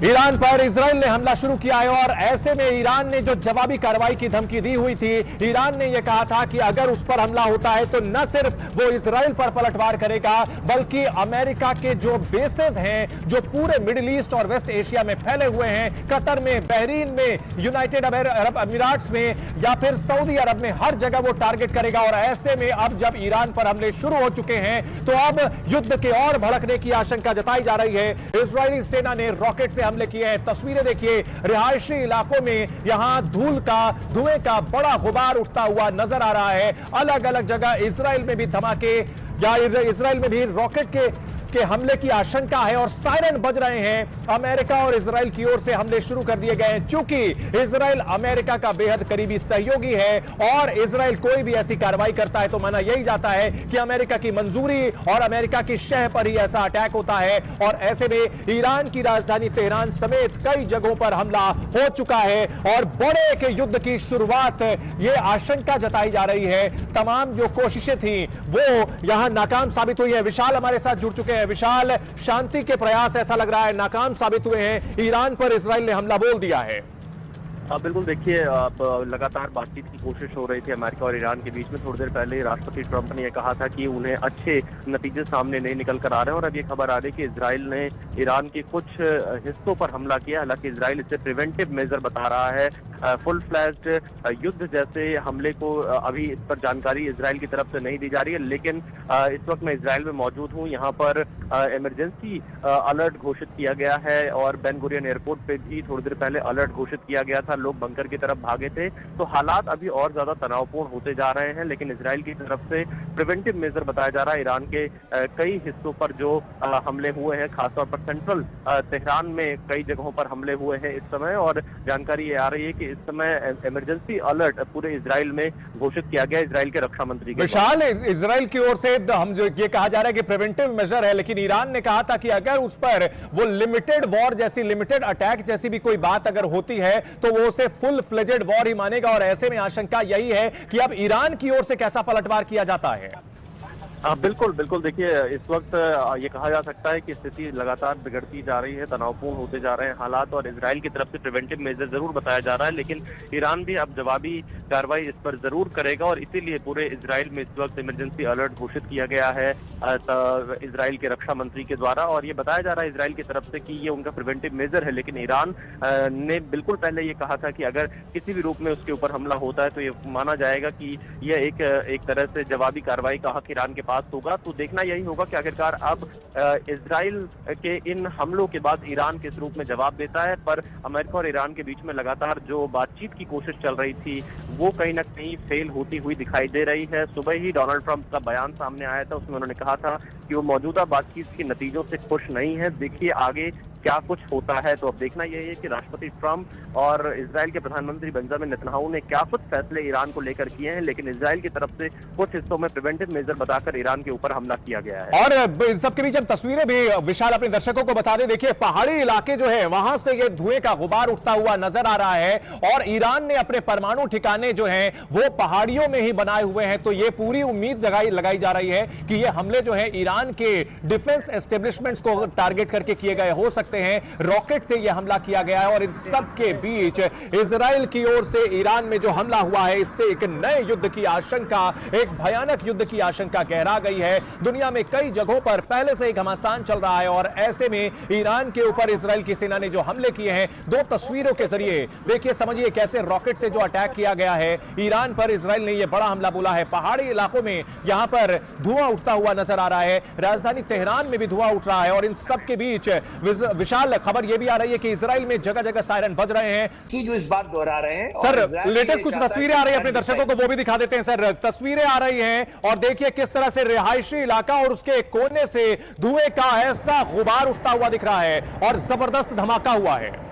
ईरान पर इजराइल ने हमला शुरू किया है और ऐसे में ईरान ने जो जवाबी कार्रवाई की धमकी दी हुई थी, ईरान ने यह कहा था कि अगर उस पर हमला होता है तो न सिर्फ वो इजराइल पर पलटवार करेगा बल्कि अमेरिका के जो बेसेस हैं जो पूरे मिडिल ईस्ट और वेस्ट एशिया में फैले हुए हैं, कतर में, बहरीन में, यूनाइटेड अरब अमीरात्स में या फिर सऊदी अरब में, हर जगह वो टारगेट करेगा। और ऐसे में अब जब ईरान पर हमले शुरू हो चुके हैं तो अब युद्ध के और भड़कने की आशंका जताई जा रही है। इजरायली सेना ने रॉकेट से हमले किए हैं। तस्वीरें देखिए, रिहायशी इलाकों में यहां धुएं का बड़ा गुबार उठता हुआ नजर आ रहा है। अलग अलग जगह इजराइल में भी धमाके या इजराइल में भी रॉकेट के हमले की आशंका है और सायरन बज रहे हैं। अमेरिका और इजराइल की ओर से हमले शुरू कर दिए गए हैं। चूंकि इजराइल अमेरिका का बेहद करीबी सहयोगी है और इजराइल कोई भी ऐसी कार्रवाई करता है तो माना यही जाता है कि अमेरिका की मंजूरी और अमेरिका की शह पर ही ऐसा अटैक होता है। और ऐसे में ईरान की राजधानी तेहरान समेत कई जगहों पर हमला हो चुका है और बड़े एक युद्ध की शुरुआत ये आशंका जताई जा रही है। तमाम जो कोशिशें थी वो यहां नाकाम साबित हुई है। विशाल हमारे साथ जुड़ चुके हैं। विशाल, शांति के प्रयास ऐसा लग रहा है नाकाम साबित हुए हैं, ईरान पर इजराइल ने हमला बोल दिया है। बिल्कुल देखिए, लगातार बातचीत की कोशिश हो रही थी अमेरिका और ईरान के बीच में। थोड़ी देर पहले राष्ट्रपति ट्रंप ने यह कहा था कि उन्हें अच्छे नतीजे सामने नहीं निकल कर आ रहे हैं और अब ये खबर आ रही है कि इजराइल ने ईरान के कुछ हिस्सों पर हमला किया। हालांकि इजराइल इसे प्रिवेंटिव मेजर बता रहा है, फुल फ्लैश्ड युद्ध जैसे हमले को अभी इस पर जानकारी इजराइल की तरफ से नहीं दी जा रही है। लेकिन इस वक्त मैं इजराइल में मौजूद हूँ, यहाँ पर इमरजेंसी अलर्ट घोषित किया गया है और बेन गुरियन एयरपोर्ट पे भी थोड़ी देर पहले अलर्ट घोषित किया गया था। लोग बंकर की तरफ भागे थे, तो हालात अभी और ज्यादा तनावपूर्ण होते जा रहे हैं। लेकिन इजराइल की तरफ से प्रिवेंटिव मेजर बताया जा रहा है। ईरान के कई हिस्सों पर जो हमले हुए हैं, खासतौर पर सेंट्रल तेहरान में कई जगहों पर हमले हुए हैं इस समय, और जानकारी ये आ रही है कि इस समय इमरजेंसी अलर्ट पूरे इजराइल में घोषित किया गया इजराइल के रक्षा मंत्री के। विशाल, इजराइल की ओर से हम जो ये कहा जा रहा है कि प्रिवेंटिव मेजर है, लेकिन ईरान ने कहा था कि अगर उस पर वो लिमिटेड वॉर जैसी, लिमिटेड अटैक जैसी भी कोई बात अगर होती है तो वो उसे फुल फ्लेजेड वॉर ही मानेगा। और ऐसे में आशंका यही है कि अब ईरान की ओर से कैसा पलटवार किया जाता है। बिल्कुल बिल्कुल, देखिए इस वक्त ये कहा जा सकता है कि स्थिति लगातार बिगड़ती जा रही है, तनावपूर्ण होते जा रहे हैं हालात, और इजराइल की तरफ से प्रिवेंटिव मेजर जरूर बताया जा रहा है, लेकिन ईरान भी अब जवाबी कार्रवाई इस पर जरूर करेगा और इसीलिए पूरे इजराइल में इस वक्त इमरजेंसी अलर्ट घोषित किया गया है इजराइल के रक्षा मंत्री के द्वारा। और ये बताया जा रहा है इजराइल की तरफ से कि ये उनका प्रिवेंटिव मेजर है, लेकिन ईरान ने बिल्कुल पहले ये कहा था कि अगर किसी भी रूप में उसके ऊपर हमला होता है तो ये माना जाएगा कि यह एक तरह से जवाबी कार्रवाई का हक ईरान के पास होगा। तो देखना यही होगा कि आखिरकार अब इजराइल के इन हमलों के बाद ईरान किस रूप में जवाब देता है। पर अमेरिका और ईरान के बीच में लगातार जो बातचीत की कोशिश चल रही थी वो कहीं ना कहीं फेल होती हुई दिखाई दे रही है। सुबह ही डोनाल्ड ट्रंप का बयान सामने आया था, उसमें उन्होंने कहा था कि वो मौजूदा बातचीत के नतीजों से खुश नहीं है। देखिए आगे क्या कुछ होता है। तो अब देखना यही है कि राष्ट्रपति ट्रंप और इजराइल के प्रधानमंत्री बेंजामिन नेतन्याहू ने क्या कुछ फैसले ईरान को लेकर किए हैं, लेकिन इजराइल की तरफ से कुछ हिस्सों में प्रिवेंटिव मेजर बताकर ईरान के ऊपर हमला किया गया है। और इन सबके बीच हम तस्वीरें भी विशाल अपने दर्शकों को बता दें। देखिए पहाड़ी इलाके जो है वहां से ये धुएं का गुबार उठता हुआ नजर आ रहा है और ईरान ने अपने परमाणु ठिकाने जो हैं वो पहाड़ियों में ही बनाए हुए हैं। तो ये पूरी उम्मीद लगाई जा रही है कि ये हमले जो है ईरान के डिफेंस एस्टेब्लिशमेंट्स को टारगेट करके किए गए हो सकते सकते हैं रॉकेट से यह हमला किया गया है। और इन सब के बीच इजराइल की ओर से ईरान में जो हमला हुआ है, इससे एक नए युद्ध की आशंका, एक भयानक युद्ध की आशंका गहरा गई है। दुनिया में कई जगहों पर पहले से ही घमासान चल रहा है और ऐसे में ईरान के ऊपर इजराइल की सेना ने जो हमले किए हैं, दो तस्वीरों के जरिए देखिए, समझिए कैसे रॉकेट से जो अटैक किया गया है ईरान पर, इजराइल ने यह बड़ा हमला बोला है। पहाड़ी इलाकों में यहां पर धुआं उठता हुआ नजर आ रहा है, राजधानी तेहरान में भी धुआं उठ रहा है। और इन सब के बीच विशाल खबर यह भी आ रही है कि इजराइल में जगह जगह सायरन बज रहे हैं कि जो इस बात दोहरा रहे हैं। सर, लेटेस्ट कुछ तस्वीरें आ रही है, अपने दर्शकों को वो भी दिखा देते हैं। सर, तस्वीरें आ रही हैं और देखिए किस तरह से रिहायशी इलाका और उसके कोने से धुएं का ऐसा गुबार उठता हुआ दिख रहा है और जबरदस्त धमाका हुआ है।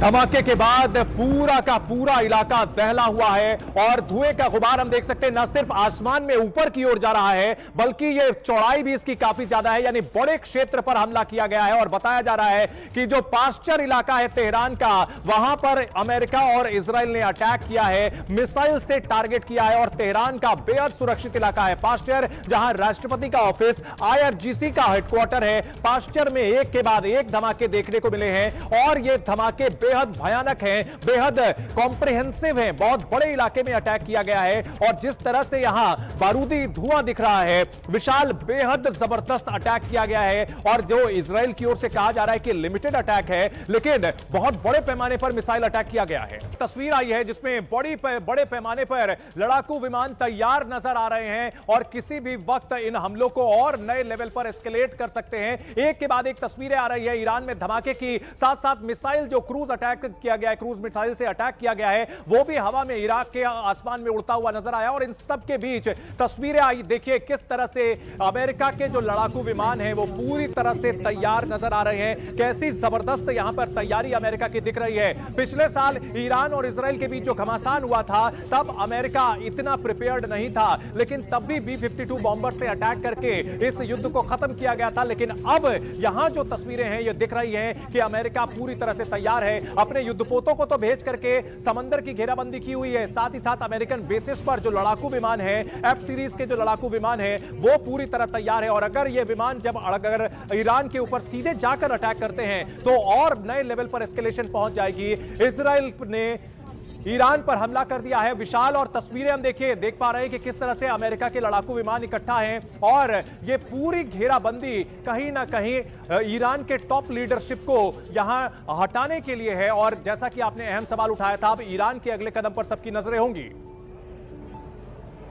धमाके के बाद पूरा का पूरा इलाका दहला हुआ है और धुएं का गुबार हम देख सकते हैं न सिर्फ आसमान में ऊपर की ओर जा रहा है, बल्कि ये चौड़ाई भी इसकी काफी ज्यादा है, यानी बड़े क्षेत्र पर हमला किया गया है। और बताया जा रहा है कि जो पास्चर इलाका है तेहरान का, वहां पर अमेरिका और इजराइल ने अटैक किया है, मिसाइल से टारगेट किया है। और तेहरान का बेहद सुरक्षित इलाका है पास्चर, जहां राष्ट्रपति का ऑफिस, IRGC का हेडक्वार्टर है। पास्चर में एक के बाद एक धमाके देखने को मिले हैं और ये धमाके बेहद भयानक हैं, बेहद कॉम्प्रिहेंसिव हैं। बहुत बड़े इलाके में अटैक किया गया है और जिस तरह से यहां बारूदी धुआं दिख रहा है, विशाल बेहद जबरदस्त अटैक किया गया है। और जो इजराइल की ओर से कहा जा रहा है कि लिमिटेड अटैक है, लेकिन बहुत बड़े पैमाने पर मिसाइल अटैक किया गया है। तस्वीर आई है जिसमें बड़े पैमाने पर लड़ाकू विमान तैयार नजर आ रहे हैं और किसी भी वक्त इन हमलों को और नए लेवल पर एस्केलेट कर सकते हैं। एक के बाद एक तस्वीरें आ रही है ईरान में धमाके की, साथ साथ मिसाइल जो क्रूज अटैक किया गया है, क्रूज मिसाइल से अटैक किया गया है, वो भी हवा में इराक के आसमान में उड़ता हुआ नजर आया। और इन सब के बीच तस्वीरें आई, देखिए किस तरह से अमेरिका के जो लड़ाकू विमान हैं वो पूरी तरह से तैयार नजर आ रहे हैं। कैसी जबरदस्त यहां पर तैयारी अमेरिका की दिख रही है। पिछले साल ईरान और इजराइल के बीच जो घमासान हुआ था, तब अमेरिका इतना प्रिपेयर्ड नहीं था, लेकिन तब भी B-52 बॉम्बर से अटैक करके इस युद्ध को खत्म किया गया था। लेकिन अब यहां जो तस्वीरें हैं ये दिख रही हैं कि अमेरिका पूरी तरह से तैयार है। अपने युद्धपोतों को तो भेज करके समंदर की घेराबंदी की हुई है, साथ ही साथ अमेरिकन बेसिस पर जो लड़ाकू विमान है, F सीरीज के जो लड़ाकू विमान है, वो पूरी तरह तैयार है। और अगर ये विमान जब अगर ईरान के ऊपर सीधे जाकर अटैक करते हैं तो और नए लेवल पर एस्केलेशन पहुंच जाएगी। इजराइल ने ईरान पर हमला कर दिया है विशाल, और तस्वीरें हम देख पा रहे हैं कि किस तरह से अमेरिका के लड़ाकू विमान इकट्ठा हैं और ये पूरी घेराबंदी कहीं ना कहीं ईरान के टॉप लीडरशिप को यहां हटाने के लिए है। और जैसा कि आपने अहम सवाल उठाया था, अब ईरान के अगले कदम पर सबकी नजरें होंगी।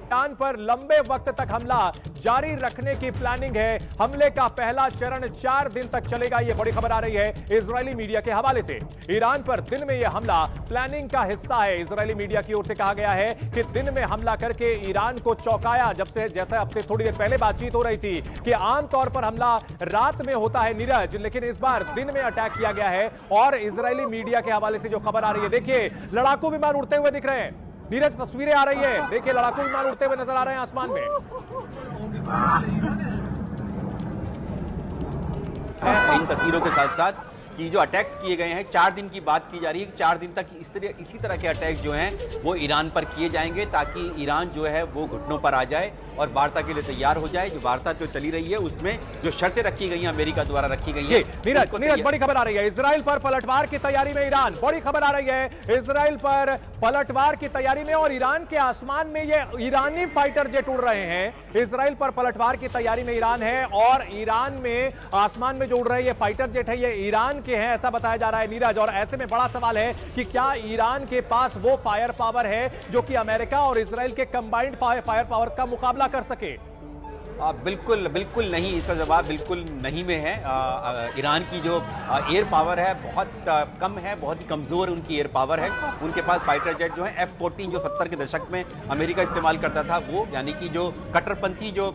ईरान पर लंबे वक्त तक हमला जारी रखने की प्लानिंग है। हमले का पहला चरण 4 दिन तक चलेगा, यह बड़ी खबर आ रही है इजरायली मीडिया के हवाले से। ईरान पर दिन में यह हमला प्लानिंग का हिस्सा है। इजरायली मीडिया की ओर से कहा गया है कि दिन में हमला करके ईरान को चौंकाया। जैसे अब से थोड़ी देर पहले बातचीत हो रही थी कि आमतौर पर हमला रात में होता है नीरज, लेकिन इस बार दिन में अटैक किया गया है। और इजरायली मीडिया के हवाले से जो खबर आ रही है, देखिए लड़ाकू विमान उड़ते हुए दिख रहे हैं नीरज, तस्वीरें आ रही है, देखिए लड़ाकू विमान उड़ते हुए नजर आ रहे हैं आसमान में। इन तस्वीरों के साथ साथ कि जो अटैक्स किए गए हैं, 4 दिन की बात की जा रही है कि 4 दिन तक इसी तरह के अटैक्स जो हैं वो ईरान पर किए जाएंगे, ताकि ईरान जो है वो घुटनों पर आ जाए और वार्ता के लिए तैयार हो जाए। जो वार्ता जो चली रही है उसमें जो शर्तें रखी गई हैं अमेरिका द्वारा रखी गई है। नीरज बड़ी खबर आ रही है, इजराइल पर पलटवार की तैयारी में ईरान, बड़ी खबर आ रही है इजराइल पर पलटवार की तैयारी में। और ईरान के आसमान में ये ईरानी फाइटर जेट उड़ रहे हैं। इजराइल पर पलटवार की तैयारी में ईरान है और ईरान में आसमान में जो उड़ रहे ये फाइटर जेट है, ये ईरान के हैं, ऐसा बताया जा रहा है नीरज। और ऐसे में बड़ा सवाल है कि क्या ईरान के पास वो फायर पावर है जो कि अमेरिका और इजराइल के कंबाइंड फायर पावर का मुकाबला कर सके? बिल्कुल नहीं, इसका जवाब बिल्कुल नहीं में है। ईरान की जो एयर पावर है बहुत कम है, बहुत ही कमज़ोर उनकी एयर पावर है। उनके पास फाइटर जेट जो है F-14 जो 70 के दशक में अमेरिका इस्तेमाल करता था, वो यानी कि जो कट्टरपंथी जो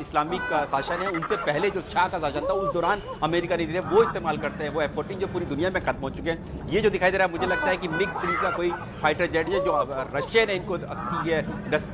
इस्लामिक शासन है उनसे पहले जो शाह का शासन था उस दौरान अमेरिका नहीं थे, वो इस्तेमाल करते हैं। वो F-14 जो पूरी दुनिया में खत्म हो चुके हैं। ये जो दिखाई दे रहा है, मुझे लगता है कि मिग सीरीज का कोई फाइटर जेट है जो रशिया ने इनको 80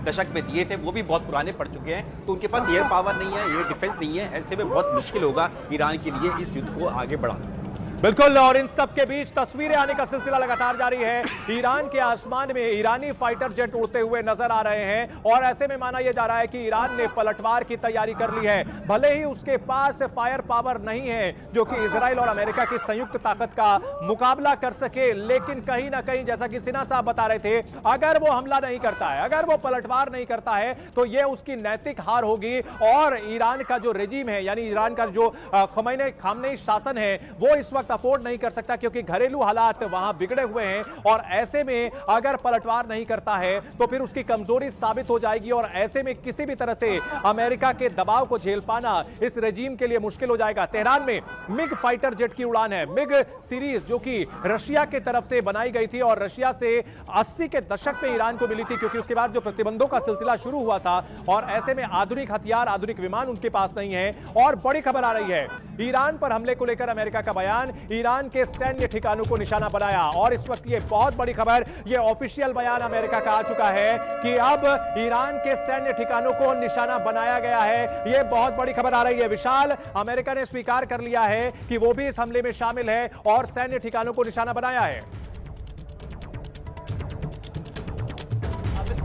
दशक में दिए थे, वो भी बहुत पुराने पड़ चुके हैं। तो उनके पास एयर पावर नहीं है, एयर डिफेंस नहीं है। ऐसे में बहुत मुश्किल होगा ईरान के लिए इस युद्ध को आगे बढ़ाना। बिल्कुल, और इन सब के बीच तस्वीरें आने का सिलसिला लगातार जारी है। ईरान के आसमान में ईरानी फाइटर जेट उड़ते हुए नजर आ रहे हैं और ऐसे में माना यह जा रहा है कि ईरान ने पलटवार की तैयारी कर ली है। भले ही उसके पास फायर पावर नहीं है जो कि इजराइल और अमेरिका की संयुक्त ताकत का मुकाबला कर सके, लेकिन कहीं ना कहीं जैसा कि सिन्हा साहब बता रहे थे, अगर वो हमला नहीं करता है, अगर वो पलटवार नहीं करता है तो यह उसकी नैतिक हार होगी और ईरान का जो रेजिम है, यानी ईरान का जो खामनेई शासन है, वो इस वक्त अफोर्ड नहीं कर सकता क्योंकि घरेलू हालात वहां बिगड़े हुए हैं। और ऐसे में अगर पलटवार नहीं करता है तो फिर उसकी कमजोरी साबित हो जाएगी और ऐसे में किसी भी तरह से अमेरिका के दबाव को झेल पाना इस रेजिम के लिए मुश्किल हो जाएगा। तेहरान में मिग फाइटर जेट की उड़ान है, मिग सीरीज, जो कि रशिया की तरफ से बनाई गई थी और रशिया से 80 के दशक में ईरान को मिली थी क्योंकि उसके बाद जो प्रतिबंधों का सिलसिला शुरू हुआ था और ऐसे में आधुनिक हथियार, आधुनिक विमान उनके पास नहीं है। और बड़ी खबर आ रही है, ईरान पर हमले को लेकर अमेरिका का बयान, ईरान के सैन्य ठिकानों को निशाना बनाया। और इस वक्त ये बहुत बड़ी खबर, ये ऑफिशियल बयान अमेरिका का आ चुका है कि अब ईरान के सैन्य ठिकानों को निशाना बनाया गया है। ये बहुत बड़ी खबर आ रही है विशाल। अमेरिका ने स्वीकार कर लिया है कि वो भी इस हमले में शामिल है और सैन्य ठिकानों को निशाना बनाया है।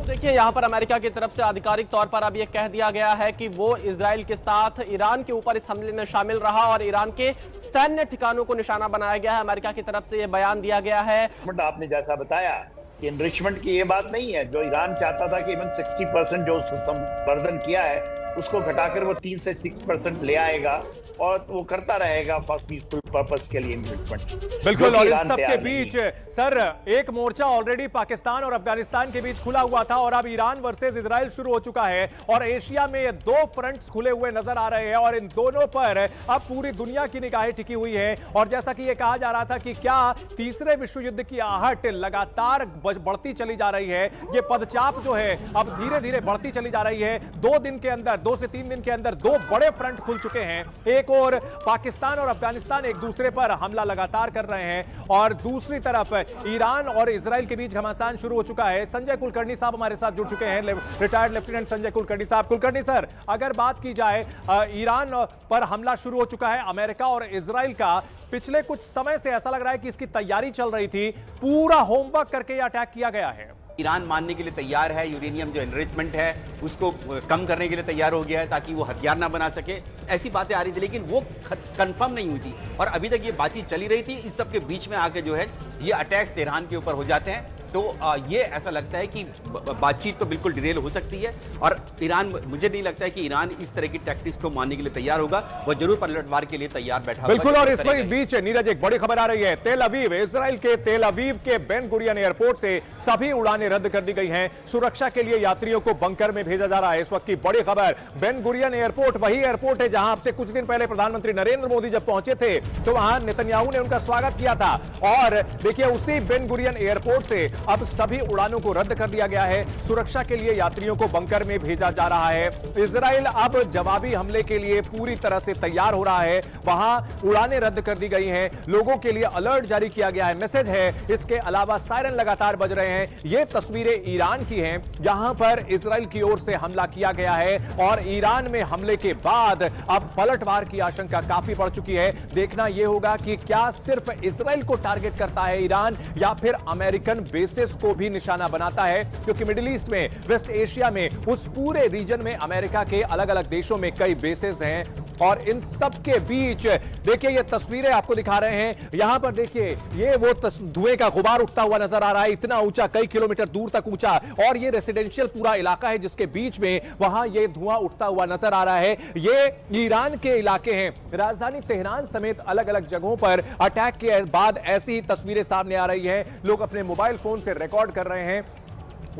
देखिए, यहां पर अमेरिका की तरफ से आधिकारिक तौर पर अब यह कह दिया गया है कि वो इजराइल के साथ ईरान के ऊपर इस हमले में शामिल रहा और ईरान के सैन्य ठिकानों को निशाना बनाया गया है। अमेरिका की तरफ से यह बयान दिया गया है। आपने जैसा बताया कि एनरिचमेंट की ये बात नहीं है, जो ईरान चाहता था कि इवन 60% जो संवर्धन किया है उसको घटाकर वो 3 से 6% ले आएगा और वो करता रहेगा फॉर पीसफुल पर्पस के लिए इन्वेस्टमेंट। बिल्कुल, और इस सब के बीच सर एक मोर्चा ऑलरेडी पाकिस्तान और अफगानिस्तान के बीच खुला हुआ था और अब ईरान वर्सेस इजराइल शुरू हो चुका है और एशिया में ये दो फ्रंट्स खुले हुए नजर आ रहे हैं और इन दोनों पर अब पूरी दुनिया की निगाहें टिकी हुई है। और जैसा कि ये कहा जा रहा था कि क्या तीसरे विश्व युद्ध की आहट लगातार बढ़ती चली जा रही है, ये पदचाप जो है अब धीरे धीरे बढ़ती चली जा रही है। 2 दिन के अंदर, 2 से 3 दिन के अंदर 2 बड़े फ्रंट खुल चुके हैं। एक और पाकिस्तान और अफगानिस्तान एक दूसरे पर हमला लगातार कर रहे हैं और दूसरी तरफ ईरान और इजराइल के बीच घमासान शुरू हो चुका है। संजय कुलकर्णी साहब हमारे साथ जुड़ चुके हैं, रिटायर्ड लेफ्टिनेंट संजय कुलकर्णी साहब। कुलकर्णी सर, अगर बात की जाए, ईरान पर हमला शुरू हो चुका है अमेरिका और इजराइल का। पिछले कुछ समय से ऐसा लग रहा है कि इसकी तैयारी चल रही थी, पूरा होमवर्क करके यह अटैक किया गया है। ईरान मानने के लिए तैयार है, यूरेनियम जो एनरिचमेंट है उसको कम करने के लिए तैयार हो गया है ताकि वो हथियार ना बना सके, ऐसी बातें आ रही थी, लेकिन वो कंफर्म नहीं हुई थी और अभी तक ये बातचीत चली रही थी। इस सब के बीच में आके जो है ये अटैक्स तेहरान के ऊपर हो जाते हैं। तो ये ऐसा लगता है कि बातचीत तो बिल्कुल डिरेल हो सकती है और ईरान, मुझे नहीं लगता है कि ईरान इस तरह की टैक्टिक्स को मानने के लिए तैयार होगा, वो जरूर पलटवार के लिए तैयार बैठा होगा। बिल्कुल, और इस बीच नीरज एक बड़ी खबर आ रही है, तेल अवीव, इजराइल के तेल अवीव के बेन गुरियन एयरपोर्ट से सभी उड़ानें रद्द कर दी गई हैं। सुरक्षा के लिए यात्रियों को बंकर में भेजा जा रहा है। इस वक्त की बड़ी खबर, बेन गुरियन एयरपोर्ट वही एयरपोर्ट है जहां से कुछ दिन पहले प्रधानमंत्री नरेंद्र मोदी जब पहुंचे थे तो वहां नेतन्याहू ने उनका स्वागत किया था। और देखिए, उसी बेन गुरियन एयरपोर्ट से अब सभी उड़ानों को रद्द कर दिया गया है। सुरक्षा के लिए यात्रियों को बंकर में भेजा जा रहा है। इजराइल अब जवाबी हमले के लिए पूरी तरह से तैयार हो रहा है। वहां उड़ानें रद्द कर दी गई हैं, लोगों के लिए अलर्ट जारी किया गया है, मैसेज है। इसके अलावा सायरन लगातार बज रहे हैं। ये तस्वीरें ईरान की हैं जहां पर इजराइल की ओर से हमला किया गया है और ईरान में हमले के बाद अब पलटवार की आशंका काफी बढ़ चुकी है। देखना यह होगा कि क्या सिर्फ इजराइल को टारगेट करता है ईरान या फिर अमेरिकन बेसिस को भी निशाना बनाता है, क्योंकि मिडिल ईस्ट में, वेस्ट एशिया में, उस पूरे रीजन में अमेरिका के अलग अलग देशों में कई बेसेस हैं। और इन सब के बीच देखिए ये तस्वीरें आपको दिखा रहे हैं। यहां पर देखिए ये वो धुएं का गुबार उठता हुआ नजर आ रहा है, इतना ऊंचा, कई किलोमीटर दूर तक ऊंचा, और ये रेसिडेंशियल पूरा इलाका है जिसके बीच में वहां ये धुआं उठता हुआ नजर आ रहा है। ये ईरान के इलाके हैं। राजधानी तेहरान समेत अलग अलग जगहों पर अटैक के बाद ऐसी ही तस्वीरें सामने आ रही हैं। लोग अपने मोबाइल फोन से रिकॉर्ड कर रहे हैं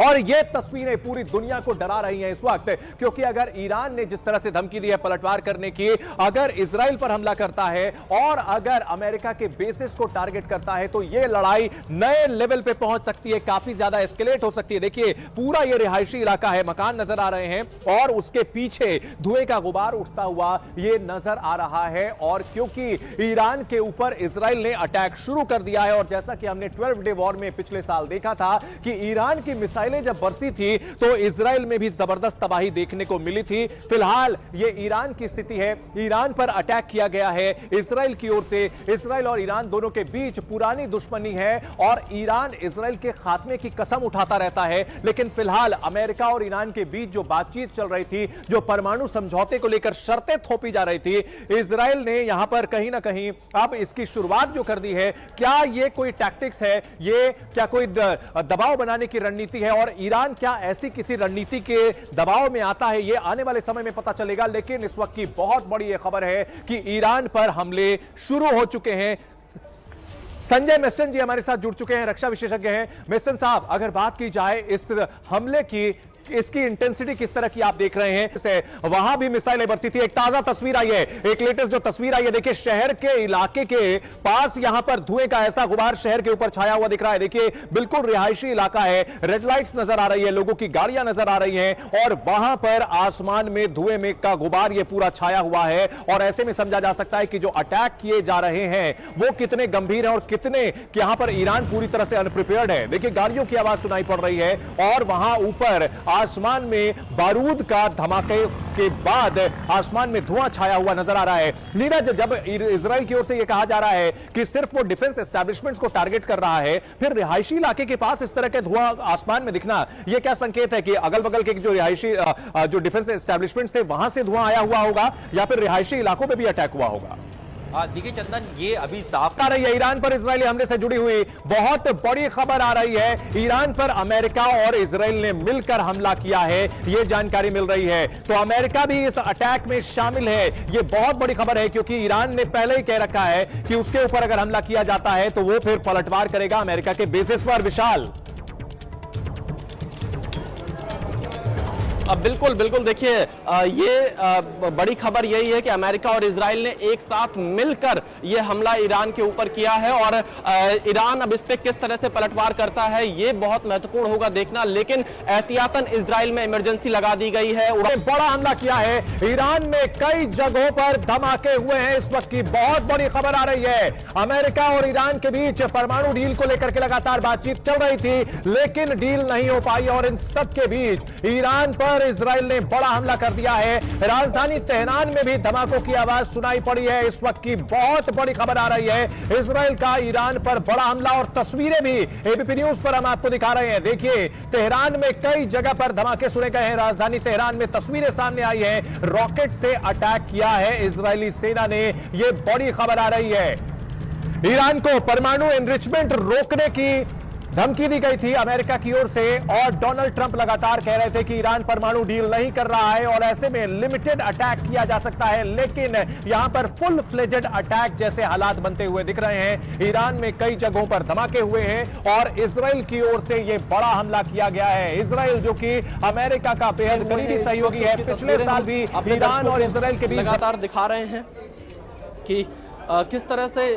और ये तस्वीरें पूरी दुनिया को डरा रही हैं इस वक्त, क्योंकि अगर ईरान ने जिस तरह से धमकी दी है पलटवार करने की, अगर इजराइल पर हमला करता है और अगर अमेरिका के बेसिस को टारगेट करता है तो ये लड़ाई नए लेवल पे पहुंच सकती है, काफी ज्यादा एस्केलेट हो सकती है। देखिए पूरा ये रिहायशी इलाका है, मकान नजर आ रहे हैं और उसके पीछे धुएं का गुबार उठता हुआ ये नजर आ रहा है। और क्योंकि ईरान के ऊपर इजराइल ने अटैक शुरू कर दिया है और जैसा कि हमने 12 डे वॉर में पिछले साल देखा था कि ईरान की मिसाइल मिसाइलें जब बरसी थी तो इजराइल में भी जबरदस्त तबाही देखने को मिली थी। फिलहाल ये ईरान की स्थिति है, ईरान पर अटैक किया गया है इजराइल की ओर से। इजराइल और ईरान दोनों के बीच पुरानी दुश्मनी है और ईरान इजराइल के खात्मे की कसम उठाता रहता है, लेकिन फिलहाल अमेरिका और ईरान के बीच जो बातचीत चल रही थी, जो परमाणु समझौते को लेकर शर्तें थोपी जा रही थी, इजराइल ने यहां पर कहीं ना कहीं अब इसकी शुरुआत जो कर दी है। क्या यह कोई टैक्टिक्स है, ये क्या कोई दबाव बनाने की रणनीति है और ईरान क्या ऐसी किसी रणनीति के दबाव में आता है, यह आने वाले समय में पता चलेगा। लेकिन इस वक्त की बहुत बड़ी यह खबर है कि ईरान पर हमले शुरू हो चुके हैं। संजय मेस्टन जी हमारे साथ जुड़ चुके हैं, रक्षा विशेषज्ञ हैं। मेस्टन साहब, अगर बात की जाए इस हमले की, इसकी इंटेंसिटी किस तरह की आप देख रहे हैं? वहां भी मिसाइलें बरसी थी। एक ताजा तस्वीर आई है, एक लेटेस्ट जो तस्वीर आई है, देखिए शहर के इलाके के पास यहां पर धुएं का ऐसा गुबार शहर के ऊपर छाया हुआ दिख रहा है। देखिए बिल्कुल रिहायशी इलाका है, रेड लाइट्स नजर आ रही है, लोगों की गाड़ियां नजर आ रही हैं और वहां पर आसमान में धुएं में का गुबार ये पूरा छाया हुआ है। और ऐसे में समझा जा सकता है कि जो अटैक किए जा रहे हैं वो कितने गंभीर है और कितने यहां पर ईरान पूरी तरह से अनप्रिपेयर्ड है। देखिए गाड़ियों की आवाज सुनाई पड़ रही है और वहां ऊपर आसमान में बारूद का धमाके के बाद आसमान में धुआं छाया हुआ नजर आ रहा है। नीरज, जब इजराइल की ओर से यह कहा जा रहा है कि सिर्फ वो डिफेंस एस्टैब्लिशमेंट्स को टारगेट कर रहा है, फिर रिहायशी इलाके के पास इस तरह के धुआं आसमान में दिखना, यह क्या संकेत है कि अगल बगल के जो रिहायशी जो डिफेंस एस्टैब्लिशमेंट्स थे वहां से धुआं आया हुआ होगा या फिर रिहायशी इलाकों में भी अटैक हुआ होगा? देखिए चंदन, ये अभी साफ आ रही है ईरान पर इजरायली हमले से जुड़ी हुई बहुत बड़ी खबर आ रही है। ईरान पर अमेरिका और इजराइल ने मिलकर हमला किया है, यह जानकारी मिल रही है। तो अमेरिका भी इस अटैक में शामिल है, यह बहुत बड़ी खबर है क्योंकि ईरान ने पहले ही कह रखा है कि उसके ऊपर अगर हमला किया जाता है तो वो फिर पलटवार करेगा अमेरिका के बेसिस पर। विशाल, बिल्कुल बिल्कुल, देखिए ये बड़ी खबर यही है कि अमेरिका और इजराइल ने एक साथ मिलकर ये हमला ईरान के ऊपर किया है और ईरान अब इस पे किस तरह से पलटवार करता है ये बहुत महत्वपूर्ण होगा देखना। लेकिन एहतियातन इजराइल में इमरजेंसी लगा दी गई है। बड़ा हमला किया है ईरान में, कई जगहों पर धमाके हुए हैं। इस वक्त की बहुत बड़ी खबर आ रही है, अमेरिका और ईरान के बीच परमाणु डील को लेकर के लगातार बातचीत चल रही थी लेकिन डील नहीं हो पाई और इन सब के बीच ईरान पर इजराइल ने बड़ा हमला कर दिया है। राजधानी तेहरान में भी धमाकों की आवाज सुनाई पड़ी है। इस वक्त की बहुत बड़ी खबर आ रही है, इजराइल का ईरान पर बड़ा हमला और तस्वीरें भी एबीपी न्यूज पर हम आपको दिखा रहे हैं। देखिए तेहरान में कई जगह पर धमाके सुने गए हैं। राजधानी तेहरान में तस्वीरें सामने आई है, रॉकेट से अटैक किया है इजरायली सेना ने, यह बड़ी खबर आ रही है। ईरान को परमाणु एनरिचमेंट रोकने की धमकी दी गई थी अमेरिका की ओर से और डोनाल्ड ट्रंप लगातार कह रहे थे कि ईरान परमाणु डील नहीं कर रहा है और ऐसे में लिमिटेड अटैक किया जा सकता है। लेकिन यहां पर फुल फ्लेजेड अटैक जैसे हालात बनते हुए दिख रहे हैं। ईरान में कई जगहों पर धमाके हुए हैं और इजराइल की ओर से यह बड़ा हमला किया गया है। इजराइल जो कि अमेरिका का बेहद करीबी सहयोगी है, पिछले साल भी ईरान और इजराइल के बीच लगातार दिखा रहे हैं कि किस तरह से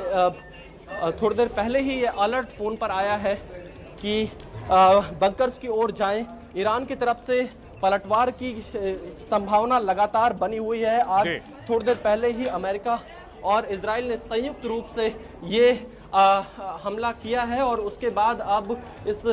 थोड़ी देर पहले ही ये अलर्ट फोन पर आया है कि बंकर्स की ओर जाएं। ईरान की तरफ से पलटवार की संभावना लगातार बनी हुई है। आज थोड़ी देर पहले ही अमेरिका और इजराइल ने संयुक्त रूप से ये हमला किया है और उसके बाद अब इस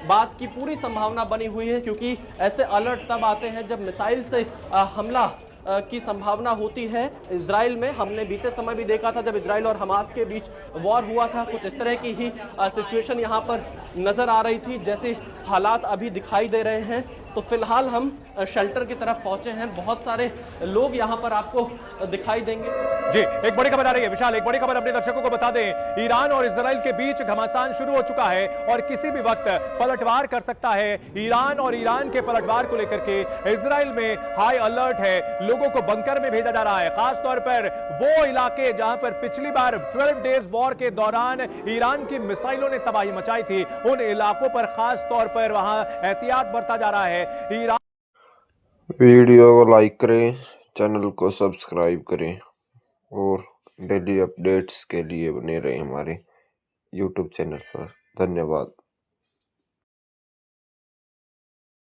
बात की पूरी संभावना बनी हुई है क्योंकि ऐसे अलर्ट तब आते हैं जब मिसाइल से हमला की संभावना होती है। इजराइल में हमने बीते समय भी देखा था जब इजराइल और हमास के बीच वॉर हुआ था, कुछ इस तरह की ही सिचुएशन यहां पर नजर आ रही थी जैसे हालात अभी दिखाई दे रहे हैं। तो फिलहाल हम शेल्टर की तरफ पहुंचे हैं, बहुत सारे लोग यहां पर आपको दिखाई देंगे। जी, एक बड़ी खबर आ रही है विशाल, एक बड़ी खबर अपने दर्शकों को बता दें, ईरान और इजराइल के बीच घमासान शुरू हो चुका है और किसी भी वक्त पलटवार कर सकता है। ईरान और ईरान के पलटवार को लेकर के इजराइल में हाई अलर्ट है, लोगों को बंकर में भेजा जा रहा है, खासतौर पर वो इलाके जहां पर पिछली बार 12 डेज वॉर के दौरान ईरान की मिसाइलों ने तबाही मचाई थी, उन इलाकों पर खास तौर पर वहां एहतियात बरता जा रहा है। वीडियो को लाइक करें, चैनल को सब्सक्राइब करें और डेली अपडेट्स के लिए बने रहें हमारे यूट्यूब चैनल पर। धन्यवाद।